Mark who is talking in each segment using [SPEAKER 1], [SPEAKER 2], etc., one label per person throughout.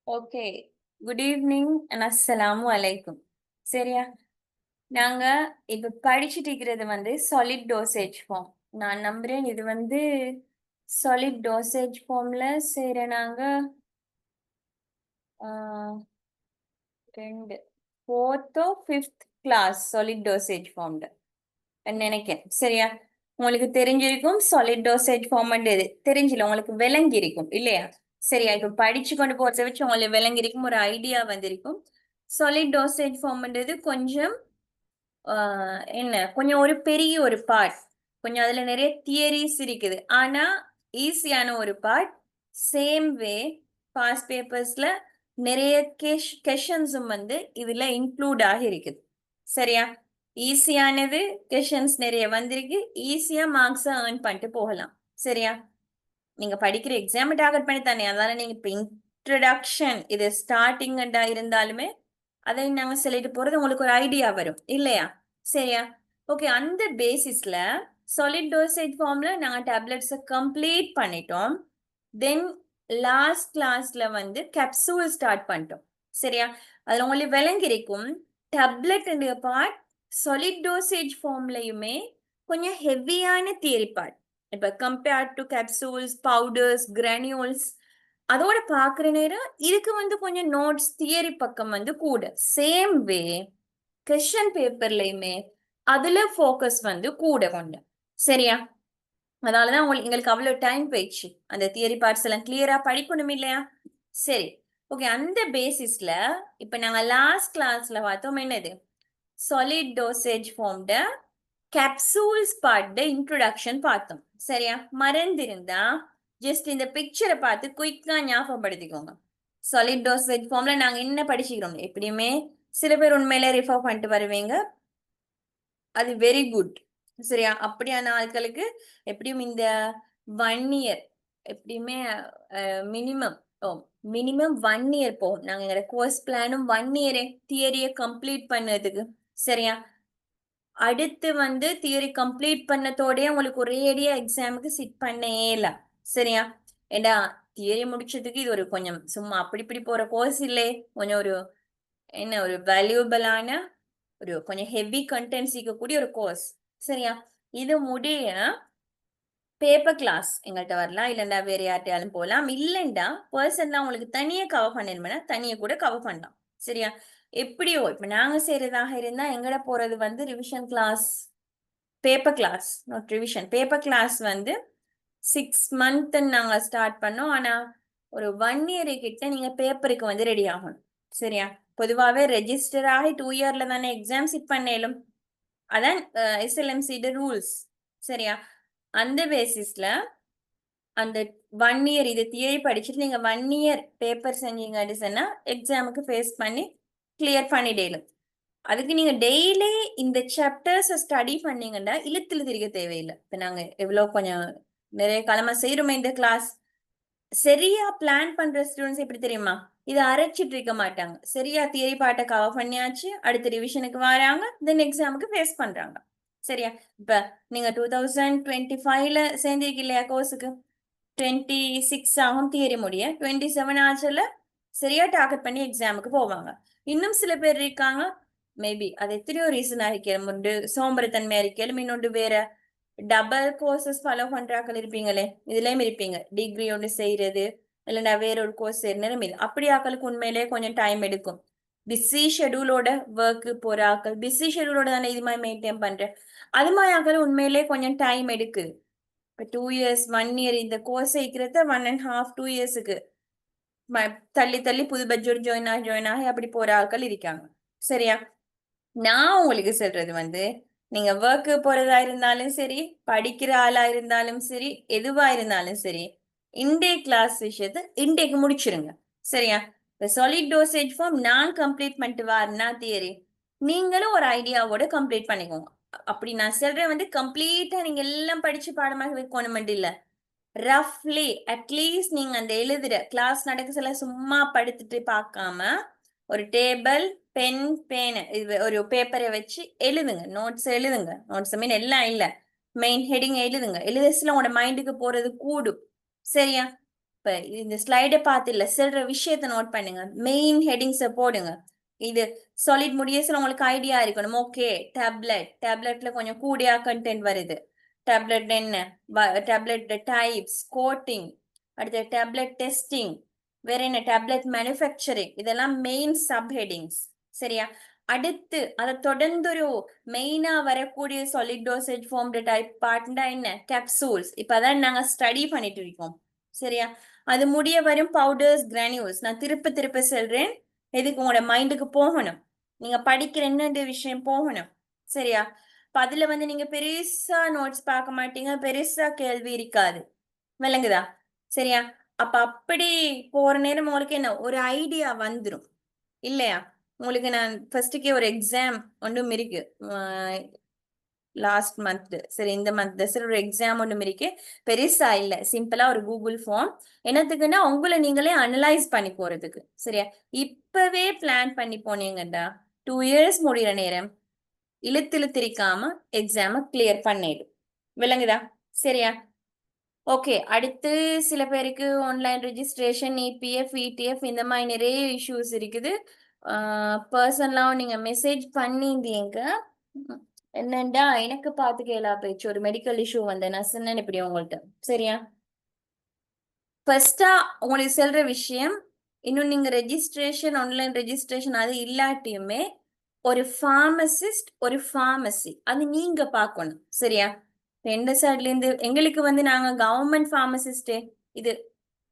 [SPEAKER 1] Okay. Good evening and அஸ்ஸலாமு அலைக்கும். சரியா? நாங்க இப்ப படிச்சுட்டு இருக்கிறது சாலிட் டோசேஜ் ஃபார்ம். நான் நம்புறேன் இது சாலிட் டோசேஜ் ஃபார்ம்ல செய்ற நாங்க ஆ 2 4த்தோ 5th கிளாஸ் சாலிட் டோசேஜ் ஃபார்ம்ல நினைக்கிறேன். சரியா? உங்களுக்கு தெரிஞ்சிருக்கும் சாலிட் டோசேஜ் ஃபார்ம் எது தெரிஞ்சில உங்களுக்கு விளங்கி இருக்கும் இல்லையா? சரியா? இப்ப படிச்சு கொண்டு போறத வச்சு உங்களுக்கு விளங்கி இருக்கும், ஒரு ஐடியா வந்திருக்கும். சாலிட் டோசேஜ் ஃபார்ம்ன்றது கொஞ்சம் என்ன கொஞ்சம் ஒரு பெரிய ஒரு பார்ட். கொஞ்சம் அதுல நிறைய தியரிஸ் இருக்குது. ஆனா ஈஸியான ஒரு பார்ட். சேம் வே பாஸ்ட் பேப்பர்ஸ்ல நிறைய கொஷன்ஸும் இதுல இன்க்ளூட் ஆகி இருக்குது. சரியா? ஈஸியானது, கொஷன்ஸ் நிறைய வந்திருக்கு. ஈஸியா மார்க்ஸ் ஏர்ன் பண்ணிட்டு போகலாம். சரியா? நீங்க படிக்கிற எக்ஸாம் டார்கெட் பண்ணி தானே, அதனால நீங்க இப்ப இன்ட்ரடக்ஷன் இது ஸ்டார்டிங் இருந்தாலுமே அதை நாங்க சொல்லிட்டு போறது உங்களுக்கு ஒரு ஐடியா வரும் இல்லையா? சரியா? ஓகே. அந்த பேசிஸ்ல சாலிட் டோசேஜ் ஃபார்ம்ல நாங்க டேப்லெட்ஸை கம்ப்ளீட் பண்ணிட்டோம். தென் லாஸ்ட் கிளாஸ்ல கேப்சூல் ஸ்டார்ட் பண்ணிட்டோம். சரியா? அதுல உங்களுக்கு விளங்கிருக்கும் டேப்லெட் பார்ட் சாலிட் டோசேஜ் ஃபார்ம்லயுமே கொஞ்சம் ஹெவியான தியரி பார்ட். இப்ப compared to capsules, powders, granules அதோட பாக்குற நேரம் இதுக்கு கொஞ்சம் நோட்ஸ் தியரி பக்கம் கூட. சேம் வே கொஸ்டின் பேப்பர்லயுமே அதுல ஃபோக்கஸ் கூட கொண்டு. சரியா? அதனாலதான் எங்களுக்கு அவ்வளவு டைம் போயிடுச்சு. அந்த தியரி பார்ட்ஸ் எல்லாம் கிளியரா படிக்கணும் இல்லையா? சரி. ஓகே. அந்த பேசிஸ்ல இப்ப நாங்க லாஸ்ட் கிளாஸ்ல பார்த்தோம் என்னது சாலிட் டோசேஜ் ஃபார்ம்ட கேப்சூல்ஸ் பார்ட் இன்ட்ரோடக்ஷன் பார்த்தோம். சரியா? மறந்திருந்தா ஜஸ்ட் இந்த பிக்சரை பார்த்து குயிக்கா ஞாபகப்படுத்திக்கோங்க. சாலிட் டோசேஜ் ஃபார்ம்ல நாங்க என்ன படிச்சுக்கிறோம் எப்படியுமே சில பேர் உண்மையில ரிஃபர் பண்ணிட்டு வருவீங்க. அது வெரி குட். சரியா? அப்படியான ஆட்களுக்கு எப்படியும் இந்த 1 இயர் எப்படியுமே மினிமம் மினிமம் 1 இயர் போகும். நாங்க எங்களோட கோர்ஸ் பிளானும் 1 இயரே தியரியை கம்ப்ளீட் பண்ணதுக்கு. சரியா? அடுத்து தியரி கம்ப்ளீட் பண்ணதோடய உங்களுக்கு ஒரேடியா எக்ஸாமுக்கு சிட் பண்ணேல. சரியா? ஏண்டா தியரி முடிச்சதுக்கு இது ஒரு கொஞ்சம் சும்மா அப்படி இப்படி போற கோர்ஸ் இல்லே. கொஞ்சம் ஒரு என்ன ஒரு வேல்யூபிளான ஒரு கொஞ்சம் ஹெவி கண்டென்ட்ஸ் இருக்கக்கூடிய ஒரு கோர்ஸ். சரியா? இது முடிய பேப்பர் கிளாஸ் எங்கள்கிட்ட வரலாம். இல்லைண்டா வேற யார்ட்டையாலும் போகலாம். இல்லைண்டா பர்சன் தான் உங்களுக்கு தனியா கவர் பண்ணணும்னா தனியா கூட கவர் பண்ணலாம். சரியா? எப்படியோ இப்ப நாங்க செய்யறதாக இருந்தா எங்கட போறது revision class, paper class, not revision. Paper class 6 month நாங்க ஸ்டார்ட் பண்ணோம். ஆனா ஒரு 1 இயர் கிட்ட நீங்க பேப்பருக்கு ரெடி ஆகணும். சரியா? பொதுவாவே ரெஜிஸ்டர் ஆகி 2 இயர்ல தானே எக்ஸாம் சிட் பண்ணேலும். அதான் எஸ்எல்எம்சி ரூல்ஸ். சரியா? அந்த பேசிஸ்ல அந்த 1 இயர் இது தியரி படிச்சுட்டு நீங்க 1 இயர் பேப்பர் செஞ்சீங்க சொன்னா எக்ஸாமுக்கு ஃபேஸ் பண்ணி கிளியர் பண்ணிடலும். அதுக்கு நீங்க டெய்லி இந்த சாப்டர்ஸ் ஸ்டடி பண்ணீங்கன்னா இழுத்து திரிக்க தேவையில்லை. இப்ப நாங்க எவ்வளவு கொஞ்சம் நிறைய காலமா செய்யறோமே இந்த கிளாஸ். சரியா பிளான் பண்ற ஸ்டூடெண்ட்ஸ் எப்படி தெரியுமா? இதை அரைச்சிட்டு இருக்க மாட்டாங்க. சரியா தியரி பாட்டை கவர் பண்ணியாச்சு, அடுத்த ரிவிஷனுக்கு வராங்க, தென் எக்ஸாமுக்கு ஃபேஸ் பண்றாங்க. சரியா? இப்ப நீங்க 2025ல சேர்ந்திருக்கு இல்லையா கோர்ஸுக்கு? 26 ஆகும் தியரி முடிய. 27 ஆச்சுல சரியா டார்கெட் பண்ணி எக்ஸாமுக்கு போவாங்க. இன்னும் சில பேர் இருக்காங்க, மேபி அது எத்தனையோ ரீசன் இருக்கலும். ஒன்று சோம்பேறித்தன்மையா இருக்கலும், இன்னொன்று வேற டபுள் கோர்சஸ் ஃபாலோ பண்றாக்கள் இருப்பீங்களே, இதுலயும் இருப்பீங்க. டிகிரி ஒன்று செய்யறது இல்லைன்னா வேற ஒரு கோர்ஸ் செய்யறது. அப்படி ஆக்களுக்கு உண்மையிலேயே கொஞ்சம் டைம் எடுக்கும். பிஸி ஷெடியூலோட ஒர்க்கு போற ஆக்கள் பிஸி ஷெடியூலோட தானே இது மாதிரி மெயின்டைன் பண்றேன். அது மாதிரி ஆக்கள் உண்மையிலேயே கொஞ்சம் டைம் எடுக்குது. இப்ப 2 இயர்ஸ் 1 இயர் இந்த கோர்ஸ் வைக்கிறத 1.5 2 இயர்ஸுக்கு தள்ளி தள்ளி புது பட்ஜெட் ஜாயின் ஆகி அப்படி போற ஆட்கள் இருக்காங்க. சரியா? நான் உங்களுக்கு சொல்றது நீங்க ஒர்க்கு போறதா இருந்தாலும் சரி, படிக்கிற ஆளா இருந்தாலும் சரி, எதுவா இருந்தாலும் சரி, இன்டேக் கிளாஸ் விஷயத்த இன்டேக் முடிச்சிருங்க. சரியா? இப்ப சாலிட் டோசேஜ் ஃபார்ம் நான் கம்ப்ளீட் பண்ணிட்டு வரேன்னா தியரி நீங்களும் ஒரு ஐடியாவோட கம்ப்ளீட் பண்ணிக்கோங்க. அப்படி நான் சொல்றேன் கம்ப்ளீட்டா நீங்க எல்லாம் படிச்சு பாடமாக வைக்கணும் இல்ல. ரஃப்லி அட்லீஸ்ட் நீங்க அந்த எழுதுற கிளாஸ் நடக்க சொல்ல சும்மா படுத்துட்டு பார்க்காம ஒரு டேபிள், பென், பேனு இது ஒரு பேப்பரை வச்சு எழுதுங்க. நோட்ஸ் எழுதுங்க. நோட்ஸ் மீன் எல்லாம் இல்ல, மெயின் ஹெடிங் எழுதுங்க. எழுதச்சுல உங்களோட மைண்டுக்கு போறது கூடும். சரியா? இப்ப இந்த ஸ்லைடை பார்த்து இல்ல சொல்ற விஷயத்த நோட் பண்ணுங்க, மெயின் ஹெட்டிங்ஸை போடுங்க. இது சாலிட் முடியல உங்களுக்கு ஐடியா இருக்கணும். ஓகே, டேப்லெட்ல கொஞ்சம் கூடியா கண்டென்ட் வருது. டேப்லெட் என்ன, டேப்லெட் டைப்ஸ், கோட்டிங், அடுத்து டேப்லெட் டெஸ்டிங், வேற என்ன டேப்லெட் மேனுஃபேக்சரிங், இதெல்லாம் மெயின் சப் ஹெட்டிங்ஸ். சரியா? அடுத்து அதை தொடர்ந்து ஒரு மெயினா வரக்கூடிய சாலிட் டோசேஜ் ஃபார்ம் டைப் பார்ட்னா என்ன, கேப்சூல்ஸ். இப்பதான் நாங்க ஸ்டடி பண்ணிட்டு இருக்கோம். சரியா? அது முடிய வரும் பவுடர்ஸ், கிரானியூல்ஸ். நான் திருப்ப திருப்ப சொல்றேன், எதுக்கு உங்களோட மைண்டுக்கு போகணும், நீங்க படிக்கிற என்ன விஷயம் போகணும். சரியா? இப்ப அதுல நீங்க பெருசா நோட்ஸ் பார்க்க மாட்டீங்க, பெருசா கேள்வி இருக்காது. விளங்குதா? சரியா? அப்ப அப்படி போற நேரம் உங்களுக்கு என்ன ஒரு ஐடியா வந்துடும் இல்லையா? உங்களுக்கு நான் ஃபர்ஸ்டுக்கே ஒரு எக்ஸாம் ஒன்றும் இருக்கு லாஸ்ட் மந்த். சரி, இந்த மந்த் சரி ஒரு எக்ஸாம் ஒன்றும் இருக்கு. பெருசா இல்ல, சிம்பிளா ஒரு கூகுள் ஃபார்ம். என்னத்துக்குன்னா உங்களை நீங்களே அனலைஸ் பண்ணி போறதுக்கு. சரியா? இப்பவே பிளான் பண்ணி போனீங்கடா 2 இயர்ஸ் முடிகிற நேரம் இழுத்திருக்காம எக்ஸாம கிளியர் பண்ணிடு. விளங்குதா? சரியா? ஓகே. அடுத்து சில பேருக்கு ஆன்லைன் ரெஜிஸ்ட்ரேஷன், இபிஎஃப், இடிஎஃப் இந்த மாதிரி நிறைய இஷ்யூஸ் இருக்குது. பர்சனலாக நீங்க மெசேஜ் பண்ணியிருந்தீங்க. என்னண்டா எனக்கு பார்த்து கேளா போயிடுச்சு, ஒரு மெடிக்கல் இஷ்யூ நான் சொன்னேன் இப்படி உங்கள்கிட்ட. சரியா? ஃபர்ஸ்டா உங்களுக்கு சொல்ற விஷயம், இன்னும் நீங்க ரெஜிஸ்ட்ரேஷன், ஆன்லைன் ரெஜிஸ்ட்ரேஷன் அது இல்லாட்டியுமே ஒரு ஃபார்மசிஸ்ட், ஒரு ஃபார்மசி அது நீங்க பார்க்கணும். சரியா? ரெண்டு சைட்ல இருந்து எங்களுக்கு நாங்க கவர்மெண்ட் ஃபார்மசிஸ்டே. இது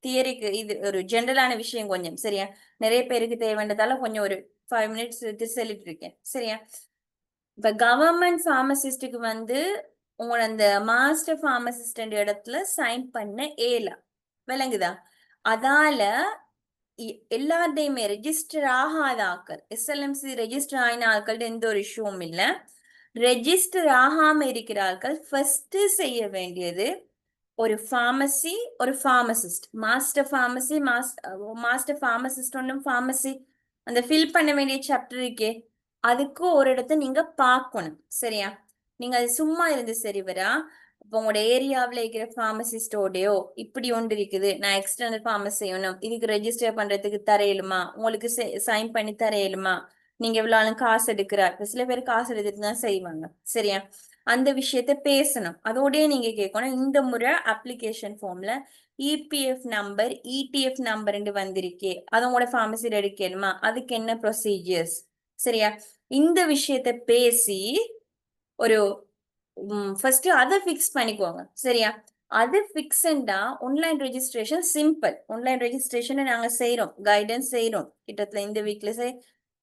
[SPEAKER 1] தியரிக்கு இது ஒரு ஜென்ரலான விஷயம் கொஞ்சம். சரியா? நிறைய பேருக்கு தேவைன்றதால கொஞ்சம் ஒரு 5 மினிட்ஸ் சொல்லிட்டு இருக்கேன். சரியா? இப்ப கவர்மெண்ட் ஃபார்மசிஸ்டுக்கு உங்களோட அந்த மாஸ்டர் ஃபார்மசிஸ்ட் இடத்துல சைன் பண்ண ஏலாம். விளங்குதா? அதால எல்லாத்தையுமே ரெஜிஸ்டர் ஆகாத ஆக்கள், எஸ்எல்எம்சி ரெஜிஸ்டர் ஆயின ஆட்கள் எந்த ஒரு இஷ்யூவும் இல்லை. ரெஜிஸ்டர் ஆகாம இருக்கிற ஆட்கள் ஃபர்ஸ்ட் செய்ய வேண்டியது ஒரு ஃபார்மசி, ஒரு pharmacist, master pharmacy, master pharmacist ஒன்றும் ஃபார்மசி அந்த ஃபில் பண்ண வேண்டிய சாப்டர் இருக்கே, அதுக்கு ஒரு இடத்த நீங்க பார்க்கணும். சரியா? நீங்க அது சும்மா இருந்து சரி வரா? இப்போ உங்களோட ஏரியாவில் இருக்கிற ஃபார்மசிஸ்டோடையோ இப்படி ஒன்று இருக்குது, நான் எக்ஸ்டர்னல் ஃபார்மசி செய்யணும், இதுக்கு ரெஜிஸ்டர் பண்றதுக்கு தரையிலுமா, உங்களுக்கு சைன் பண்ணி தரையிலுமா, நீங்க எவ்வளவு காசு எடுக்கிறார், சில பேர் காசு எடுத்துட்டு தான் செய்வாங்க. சரியா? அந்த விஷயத்த பேசணும். அதோடய நீங்க கேட்கணும், இந்த முறை அப்ளிகேஷன் ஃபார்ம்ல இபிஎஃப் நம்பர், இடிஎஃப் நம்பர் வந்திருக்கே, அது உங்களோட ஃபார்மசியில் எடுக்கணுமா, அதுக்கு என்ன ப்ரொசீஜர்ஸ். சரியா? இந்த விஷயத்த பேசி ஒரு ஃபர்ஸ்ட் அதை ஃபிக்ஸ் பண்ணிக்கோங்க. சரியா? அது ஃபிக்ஸ்டா online registration simple. Online registration நாங்க செய்யறோம், கைடன்ஸ் செய்யறோம். கிட்டத்தட்ட இந்த வீக்ல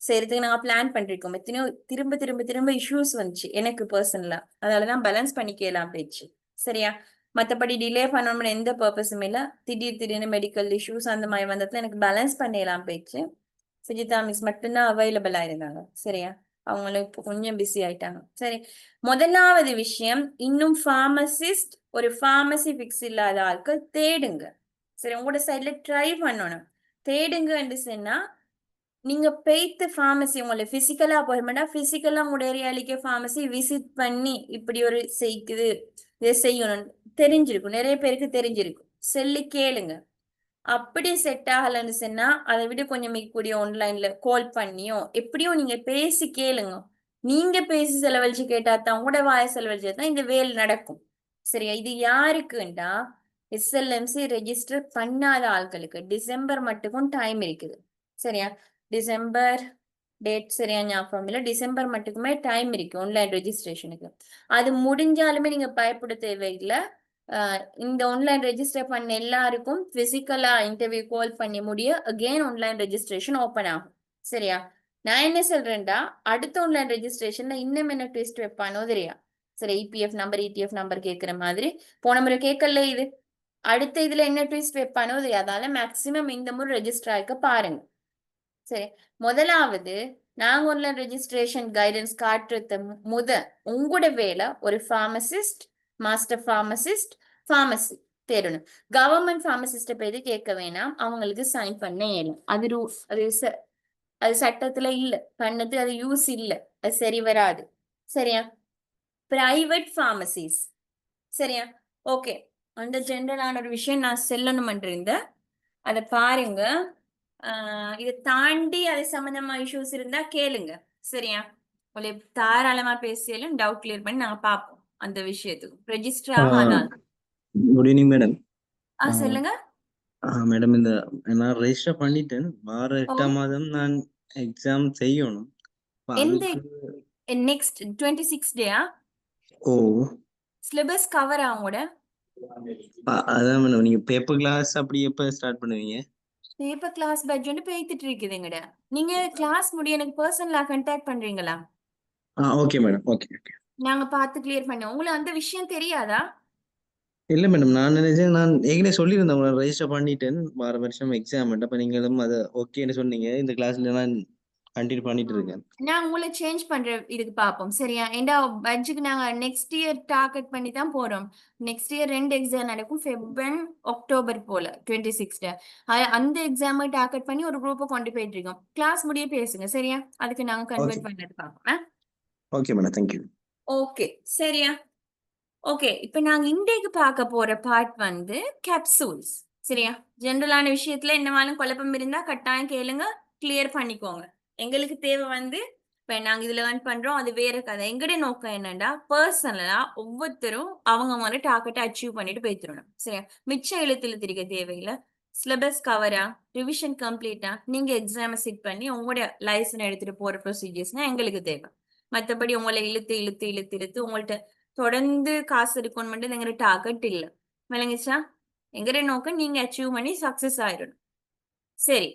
[SPEAKER 1] செய்யறதுக்கு நாங்க பிளான் பண்ணிருக்கோம். எத்தனையோ திரும்ப திரும்ப திரும்ப இஷ்யூஸ் வந்துச்சு எனக்கு பர்சனலா, அதனாலதான் பேலன்ஸ் பண்ணிக்கலாம் போயிடுச்சு. சரியா? மற்றபடி டிலே பண்ணணும்னு எந்த பர்பஸும் இல்லை. திடீர்னு மெடிக்கல் இஷ்யூஸ் அந்த மாதிரி வந்ததுல எனக்கு பேலன்ஸ் பண்ணிடலாம் போயிடுச்சு. சுஜிதா மிஸ் மட்டும்தான் அவைலபிளா இருந்தாங்க. சரியா? அவங்களும் இப்போ கொஞ்சம் பிஸி ஆயிட்டாங்க. சரி, முதலாவது விஷயம், இன்னும் ஃபார்மசிஸ்ட், ஒரு ஃபார்மசி ஃபிக்ஸ் இல்லாத ஆட்கள் தேடுங்க. சரி, உங்களோட சைட்ல ட்ரை பண்ணணும். தேடுங்க சொன்னா நீங்க போய்த்து ஃபார்மசி உங்களை பிசிக்கலா போயிருமாட்டா, பிசிக்கலா உங்களோட ஏரியாலிக்க ஃபார்மசி விசிட் பண்ணி இப்படி ஒரு செய்யுது, இதை செய்யணும் தெரிஞ்சிருக்கும். நிறைய பேருக்கு தெரிஞ்சிருக்கும். சொல்லி கேளுங்க. அப்படி செட் ஆகலன்னு சொன்னா அதை விட கொஞ்சம் கூடிய ஆன்லைன்ல கால் பண்ணியோ எப்படியோ நீங்க பேசி கேளுங்க. நீங்க பேசி செலவழிச்சு கேட்டாதான், உங்களோட வாய செலவழிச்சா தான் இந்த வேலை நடக்கும். சரியா? இது யாருக்குண்டா எஸ்எல்எம்சி ரெஜிஸ்டர் பண்ணாத ஆட்களுக்கு. டிசம்பர் மட்டுக்கும் டைம் இருக்குது. சரியா? டிசம்பர் டேட் சரியா ஞாபகம் இல்லை, டிசம்பர் மட்டுக்குமே டைம் இருக்கு ஆன்லைன் ரெஜிஸ்ட்ரேஷனுக்கு. அது முடிஞ்சாலுமே நீங்க பயப்பட தேவையில்லை. இந்த ஆன்லைன் ரெஜிஸ்டர் பண்ண எல்லாருக்கும் பிசிக்கலா இன்டர்வியூ கால் பண்ணி முடிய அகெயின் ஆன்லைன் ரெஜிஸ்ட்ரேஷன் ஓப்பன் ஆகும். சரியா? நான் என்ன சொல்றேன்டா, அடுத்த ஆன்லைன் ரெஜிஸ்ட்ரேஷன்ல இன்னும் என்ன ட்விஸ்ட் வைப்பானோ தெரியா? சரி, இபிஎஃப் நம்பர், இடிஎஃப் நம்பர் கேட்கிற மாதிரி போன முறை கேட்கல. இது அடுத்த இதுல என்ன ட்விஸ்ட் வைப்பானோ தெரியாது. அதால மேக்சிமம் இந்த முறை ரெஜிஸ்டர் ஆக பாருங்க. சரி, முதலாவது நாங்க ஆன்லைன் ரெஜிஸ்ட்ரேஷன் கைடன்ஸ் காட்டுறது உங்களோட வேலை ஒரு ஃபார்மசிஸ்ட், மாஸ்டர் ஃபார்மசிஸ்ட், ஃபார்மசி தேடணும். கவர்மெண்ட் ஃபார்மசிஸ்ட போய் கேட்க வேணாம், அவங்களுக்கு சைன் பண்ண இயலும். அது ரூல்ஸ், அது சட்டத்துல இல்ல பண்ணது, அது யூஸ் இல்ல, அது சரி வராது. சரியா? Private pharmacies. சரியா? ஓகே, அந்த ஜென்ரலான ஒரு விஷயம் நான் சொல்லணும் இருந்தேன். அத பாருங்க. இத தாண்டி அது சம்பந்தமா இஷ்யூஸ் இருந்தா கேளுங்க. சரியா? உங்களுக்கு தாராளமா பேசியாலும் டவுட் கிளியர் பண்ணி நாங்க பார்ப்போம். அந்த விஷயத்துக்கு. ரெஜிஸ்டர் ஆனாலும்.
[SPEAKER 2] Good evening madam.
[SPEAKER 1] சொல்லுங்க.
[SPEAKER 2] மேடம் இந்த நான் ரெஜிஸ்டர் பண்ணிட்டேன். வார
[SPEAKER 1] ஓ
[SPEAKER 2] 8ஆம் மாதம் நான் எக்ஸாம் செய்யணும். அப்ப
[SPEAKER 1] எந்த
[SPEAKER 2] அதுக்கு
[SPEAKER 1] நெக்ஸ்ட் 26 டேயா?
[SPEAKER 2] ஓ
[SPEAKER 1] சிலபஸ் கவர் ஆகும்ட.
[SPEAKER 2] அதான் மேடம் நீங்க பேப்பர் கிளாஸ் அப்படி எப்ப ஸ்டார்ட் பண்ணுவீங்க?
[SPEAKER 1] பேப்பர் கிளாஸ் பேட்ச் வந்து பேய்த்துட்டு இருக்குதுங்கட. நீங்க கிளாஸ் முடிய எனக்கு பர்சனலா கான்டாக்ட் பண்றீங்களா?
[SPEAKER 2] Okay madam. Okay okay.
[SPEAKER 1] நாங்க பார்த்து கிளியர் பண்ணோம். உங்களுக்கு அந்த விஷயம் தெரியாதா?
[SPEAKER 2] இல்ல மேடம், நான் நினைச்சேன் நான் ஏற்கனவே சொல்லியிருந்தேன் உங்களை ரெஜிஸ்டர் பண்ணிட்டேன் வார வருஷம் எக்ஸாம். அப்ப நீங்களும் அதை ஓகேன்னு சொன்னீங்க. இந்த கிளாஸ்ல நான் கண்டினியூ பண்ணிட்டு இருக்கேன்.
[SPEAKER 1] நான் உங்களை சேஞ்ச் பண்ற இதுக்கு பார்ப்போம். சரியா? ஏண்டா பட்ஜெட்டுக்கு நாங்க நெக்ஸ்ட் இயர் டார்கெட் பண்ணி தான் போறோம். நெக்ஸ்ட் இயர் 2 எக்ஸாம் நடக்கும். ஃபெப்ரன் அக்டோபர் போல 26 அந்த எக்ஸாமை டார்கெட் பண்ணி ஒரு குரூப்பை கொண்டு போயிட்டு இருக்கோம். கிளாஸ் முடிய பேசுங்க. சரியா? அதுக்கு நாங்க
[SPEAKER 2] ஓகே
[SPEAKER 1] கன்வெர்ட் பண்றது பார்ப்போம்.
[SPEAKER 2] Okay madam. தேங்க்யூ.
[SPEAKER 1] ஓகே சரியா? ஓகே, இப்ப நாங்க இன்றைக்கு பார்க்க போற பார்ட் வந்து கேப்சூல்ஸ். சரியா? ஜெனரலான விஷயத்துல என்னவாலும் குழப்பம் இருந்தா கட்டாயம் கேளுங்க, கிளியர் பண்ணிக்கோங்க. எங்களுக்கு தேவை வந்து இப்ப நாங்க இதுல லேர்ன் பண்றோம், அது வேற கதை. எங்கட நோக்கம் என்னன்னா பர்சனலா ஒவ்வொருத்தரும் அவங்க மாதிரி டார்கெட்டை அச்சீவ் பண்ணிட்டு போய்த்திரணும். சரியா? மிச்சம் இழுத்து இருக்க தேவையில்லை. சிலபஸ் கவரா, ரிவிஷன் கம்ப்ளீட்டா, நீங்க எக்ஸாமை சிட் பண்ணி உங்களோட லைசன் எடுத்துட்டு போற ப்ரொசீஜர்ஸ்னா எங்களுக்கு தேவை. மற்றபடி உங்களை இழுத்து உங்கள்ட்ட தொடர்ந்து காசு இருக்கணும் மட்டும் எங்க டார்கெட் இல்ல. விளங்குச்சா? எங்கட நோக்கம் நீங்க அச்சீவ் பண்ணி சக்சஸ் ஆயிடணும். சரி,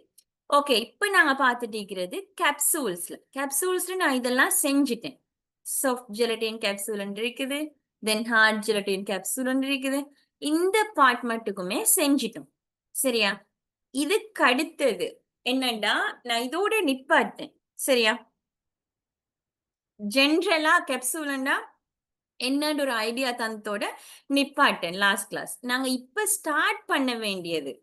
[SPEAKER 1] ஓகே. இப்ப நாங்க பார்த்துட்டு இருக்கிறது கேப்சூல்ஸ்ல நான் இதெல்லாம் செஞ்சுட்டேன். சாஃப்ட் ஜெலட்டின் கேப்சூல் இருக்குது, தென் ஹார்ட் ஜெலட்டின் கேப்சூல் இருக்குது. இந்த பார்ட் மட்டுக்குமே செஞ்சிட்டோம். சரியா? இதுக்கு அடுத்தது என்னண்டா நான் இதோட நிப்பாட்டேன். சரியா? ஜென்ரலா கேப்சூல்னா என்னன்னு ஒரு ஐடியா தந்தோட நிப்பாட்டேன் லாஸ்ட் கிளாஸ். நாங்க இப்ப ஸ்டார்ட் பண்ண வேண்டியது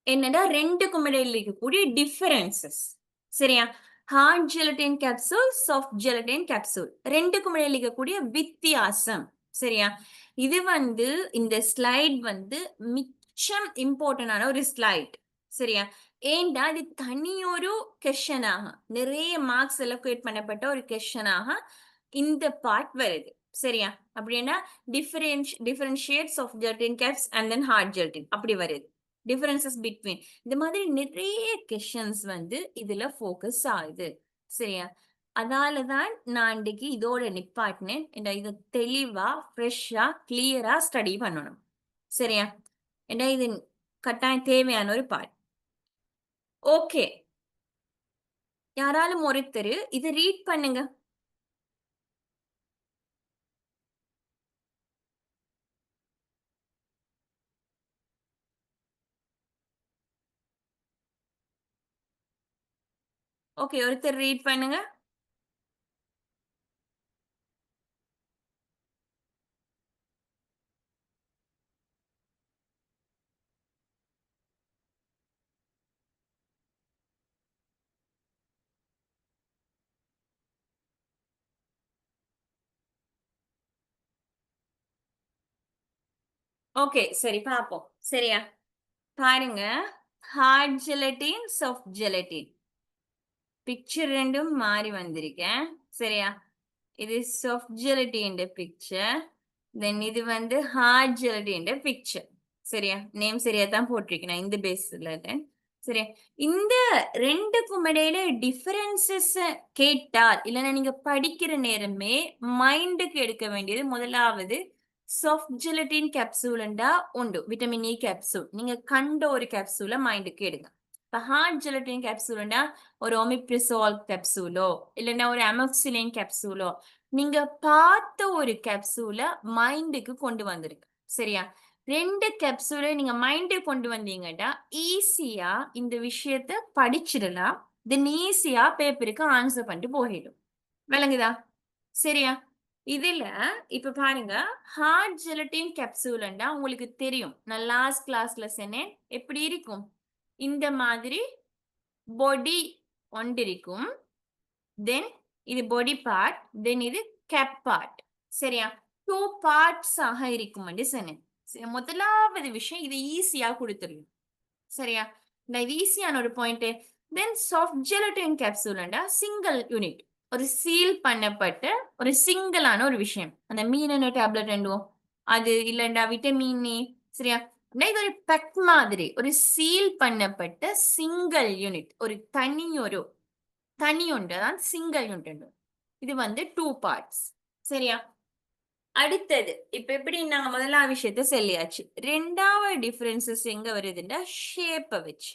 [SPEAKER 1] என்னடா ரெண்டுக்கும் இடையில இருக்கக்கூடிய டிஃபரன்சஸ். சரியா? Hard gelatin capsule, soft gelatin capsule ரெண்டுக்கும் இடையில இருக்கக்கூடிய வித்தியாசம். சரியா? இது வந்து இந்த ஸ்லைட் வந்து மிச்சம் இம்பார்ட்டன்டான ஒரு ஸ்லைட். சரியா? ஏண்டா இது தனியொரு கொஸ்டினாக நிறைய மார்க்ஸ் அலோகேட் பண்ணப்பட்ட ஒரு கொஸ்டினாக இந்த பார்ட் வருது. சரியா? அப்படின்னா differentiates of gelatin caps and then hard gelatin அப்படி வருது. டிஃபரன்சஸ் பிட்வீன் இந்த மாதிரி நிறைய கொஸ்டின்ஸ் வந்து இதுல ஃபோக்கஸ் ஆகுது. சரியா? அதனாலதான் நான் இன்னைக்கு இதோட நிப்பாட்டினேன். இதை தெளிவா ஃப்ரெஷ்ஷா கிளியரா ஸ்டடி பண்ணணும். சரியா? ஏன்னா இது கட்டாயம் தேவையான ஒரு பார்ட். ஓகே, யாராலும் ஒருத்தர் இதை ரீட் பண்ணுங்க. ஓகே, ஒருத்தர் ரீட் பண்ணுங்க. ஓகே, சரி பாப்போம். சரியா? பாருங்க, hard gelatin, soft gelatin picture ரெண்டும் மாறி வந்திருக்கேன். சரியா? இது சாஃப்ட் ஜெலட்டின் பிக்சர், தென் இது வந்து ஹார்ட் ஜெலட்டின் பிக்சர். சரியா? நேம் சரியா தான் போட்டிருக்கேன் இந்த பேஸ்ல. சரியா? இந்த ரெண்டுக்கும் இடையில டிஃபரன்சஸ் கேட்டால் இல்லைன்னா நீங்க படிக்கிற நேரமே மைண்டுக்கு எடுக்க வேண்டியது முதலாவது சாஃப்ட் ஜெலட்டின் கேப்சூல்ண்டா உண்டு விட்டமின் இ கேப்சூல். நீங்க கண்ட ஒரு கேப்சூலை மைண்டுக்கு எடுங்க. இப்ப ஹார்ட் ஜெலட்டின் கேப்சூல்ண்டா ஒரு ஒமிப்ரிசோல் கேப்சூலோ இல்லைன்னா ஒரு அமோக்சிலின் கேப்சூலோ நீங்க பார்த்த ஒரு கேப்சூலை மைண்டுக்கு கொண்டு வந்திருக்கு. சரியா? ரெண்டு கேப்சூலை நீங்க மைண்டு கொண்டு வந்தீங்கன்னா ஈஸியா இந்த விஷயத்த படிச்சிடலாம். தென் ஈஸியா பேப்பருக்கு ஆன்சர் பண்ணிட்டு போயிடும். விளங்குதா? சரியா? இதுல இப்ப பாருங்க, ஹார்ட் ஜெலட்டின் கேப்சூல்ண்டா உங்களுக்கு தெரியும். நான் லாஸ்ட் கிளாஸ்ல சொன்னேன் எப்படி இருக்கும். இந்த மாதிரி பொடி ஒன்று இருக்கும். தென் இது பொடி பார்ட், தென் இது கேப் பார்ட். சரியா? 2 பார்ட்ஸ் ஆக இருக்கும் சொன்னேன். முதலாவது விஷயம் இது ஈஸியா கொடுத்துருங்க. சரியா? இது ஈஸியான ஒரு பாயிண்ட். தென் சாஃப்ட் ஜெலட்டின் கேப்சூல்ண்டா சிங்கிள் யூனிட், ஒரு சீல் பண்ணப்பட்ட ஒரு சிங்கிளான ஒரு விஷயம். அந்த மீன் டேப்லெட் ரெண்டுவோம் அது இல்லண்டா விட்டமின் ஏ. சரியா? இது ஒரு பெக் மாதிரி ஒரு சீல் பண்ணப்பட்ட சிங்கிள் யூனிட், ஒரு தனி ஒன்று தான் சிங்கிள் யூனிட். இது வந்து 2 பார்ட்ஸ். சரியா? அடுத்தது இப்ப எப்படி நாங்க முதலாவது விஷயத்த சொல்லியாச்சு. ரெண்டாவது டிஃபரன்சஸ் எங்க வருதுன்னா ஷேப்ப வச்சு.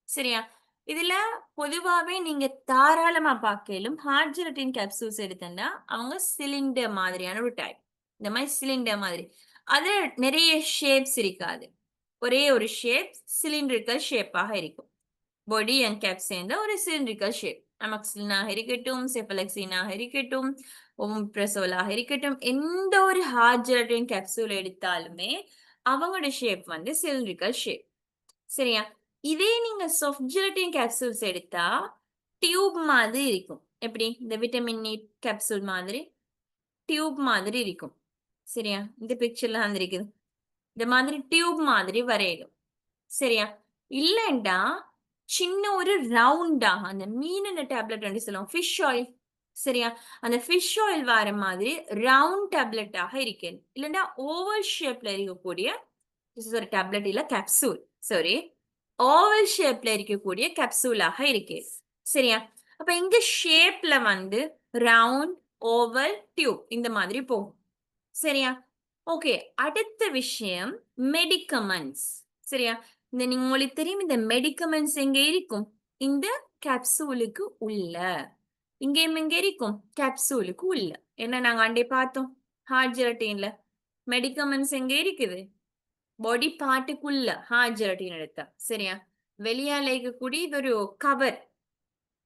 [SPEAKER 1] சரியா? இதுல பொதுவாவே நீங்க தாராளமா பார்க்கலும் ஹார்ட் ஜெலட்டின் கேப்சூல்ஸ் எடுத்தா அவங்க சிலிண்டர் மாதிரியான ஒரு டைப். இந்த மாதிரி சிலிண்டர் மாதிரி. அது நிறைய ஷேப்ஸ் இருக்காது. ஒரே ஒரு ஷேப் சிலிண்ட்ரிக்கல் ஷேப்பாக இருக்கும். பாடி அண்ட் கேப் சேர்ந்த ஒரு சிலிண்ட்ரிக்கல் ஷேப். அமக்சிலினாக இருக்கட்டும், செஃபலெக்சினாக இருக்கட்டும், ஒம்ப்ரசோலாக இருக்கட்டும், எந்த ஒரு ஹார்ட் ஜெலட்டின் கேப்சூல் எடுத்தாலுமே அவங்களோட ஷேப் வந்து சிலிண்ட்ரிக்கல் ஷேப். சரியா? இதே நீங்க சாஃப்ட் ஜெலட்டின் கேப்சூல்ஸ் எடுத்தா டியூப் மாதிரி இருக்கும். எப்படி? இந்த விட்டமின் இ கேப்சூல் மாதிரி டியூப் மாதிரி இருக்கும். சரியா? இந்த பிக்சர்ல வந்திருக்குது. இந்த மாதிரி டியூப் மாதிரி வரையிடும். சரியா? இல்லண்டா சின்ன ஒரு ரவுண்டா அந்த மீன் டேப்லெட் வந்து சொல்லுவோம் ஃபிஷ் ஆயில். சரியா? அந்த ஃபிஷ் ஆயில் வர மாதிரி ரவுண்ட் டேப்லெட்டாக இருக்கேன். இல்லண்டா ஓவல் ஷேப்ல இருக்கக்கூடிய ஒரு டேப்லெட் இல்ல கேப்சூல். சாரி, ஓவல் ஷேப்ல இருக்கக்கூடிய கேப்சூலாக இருக்கு. சரியா? அப்ப இங்க ஷேப்ல வந்து ரவுண்ட், ஓவல், டியூப் இந்த மாதிரி போகும். சரியா? ஓகே. அடுத்த விஷயம் மெடிக்கமெண்ட்ஸ். சரியா? இந்த நீங்க உங்களுக்கு தெரியும் இந்த மெடிக்கமெண்ட்ஸ் எங்க இருக்கும்? இந்த கேப்சூலுக்கு உள்ள. இங்கேயும் எங்க இருக்கும்? கேப்சூலுக்கு உள்ள. என்ன நாங்க அண்டே பார்த்தோம் ஹார்ட் ஜெலட்டின்ல மெடிக்கமெண்ட்ஸ் எங்க இருக்குது? பாடி பார்ட்டுக்குள்ள ஹார்ட் ஜெலட்டின் எடுத்தா. சரியா? வெளியால இருக்கக்கூடிய இது ஒரு கவர்.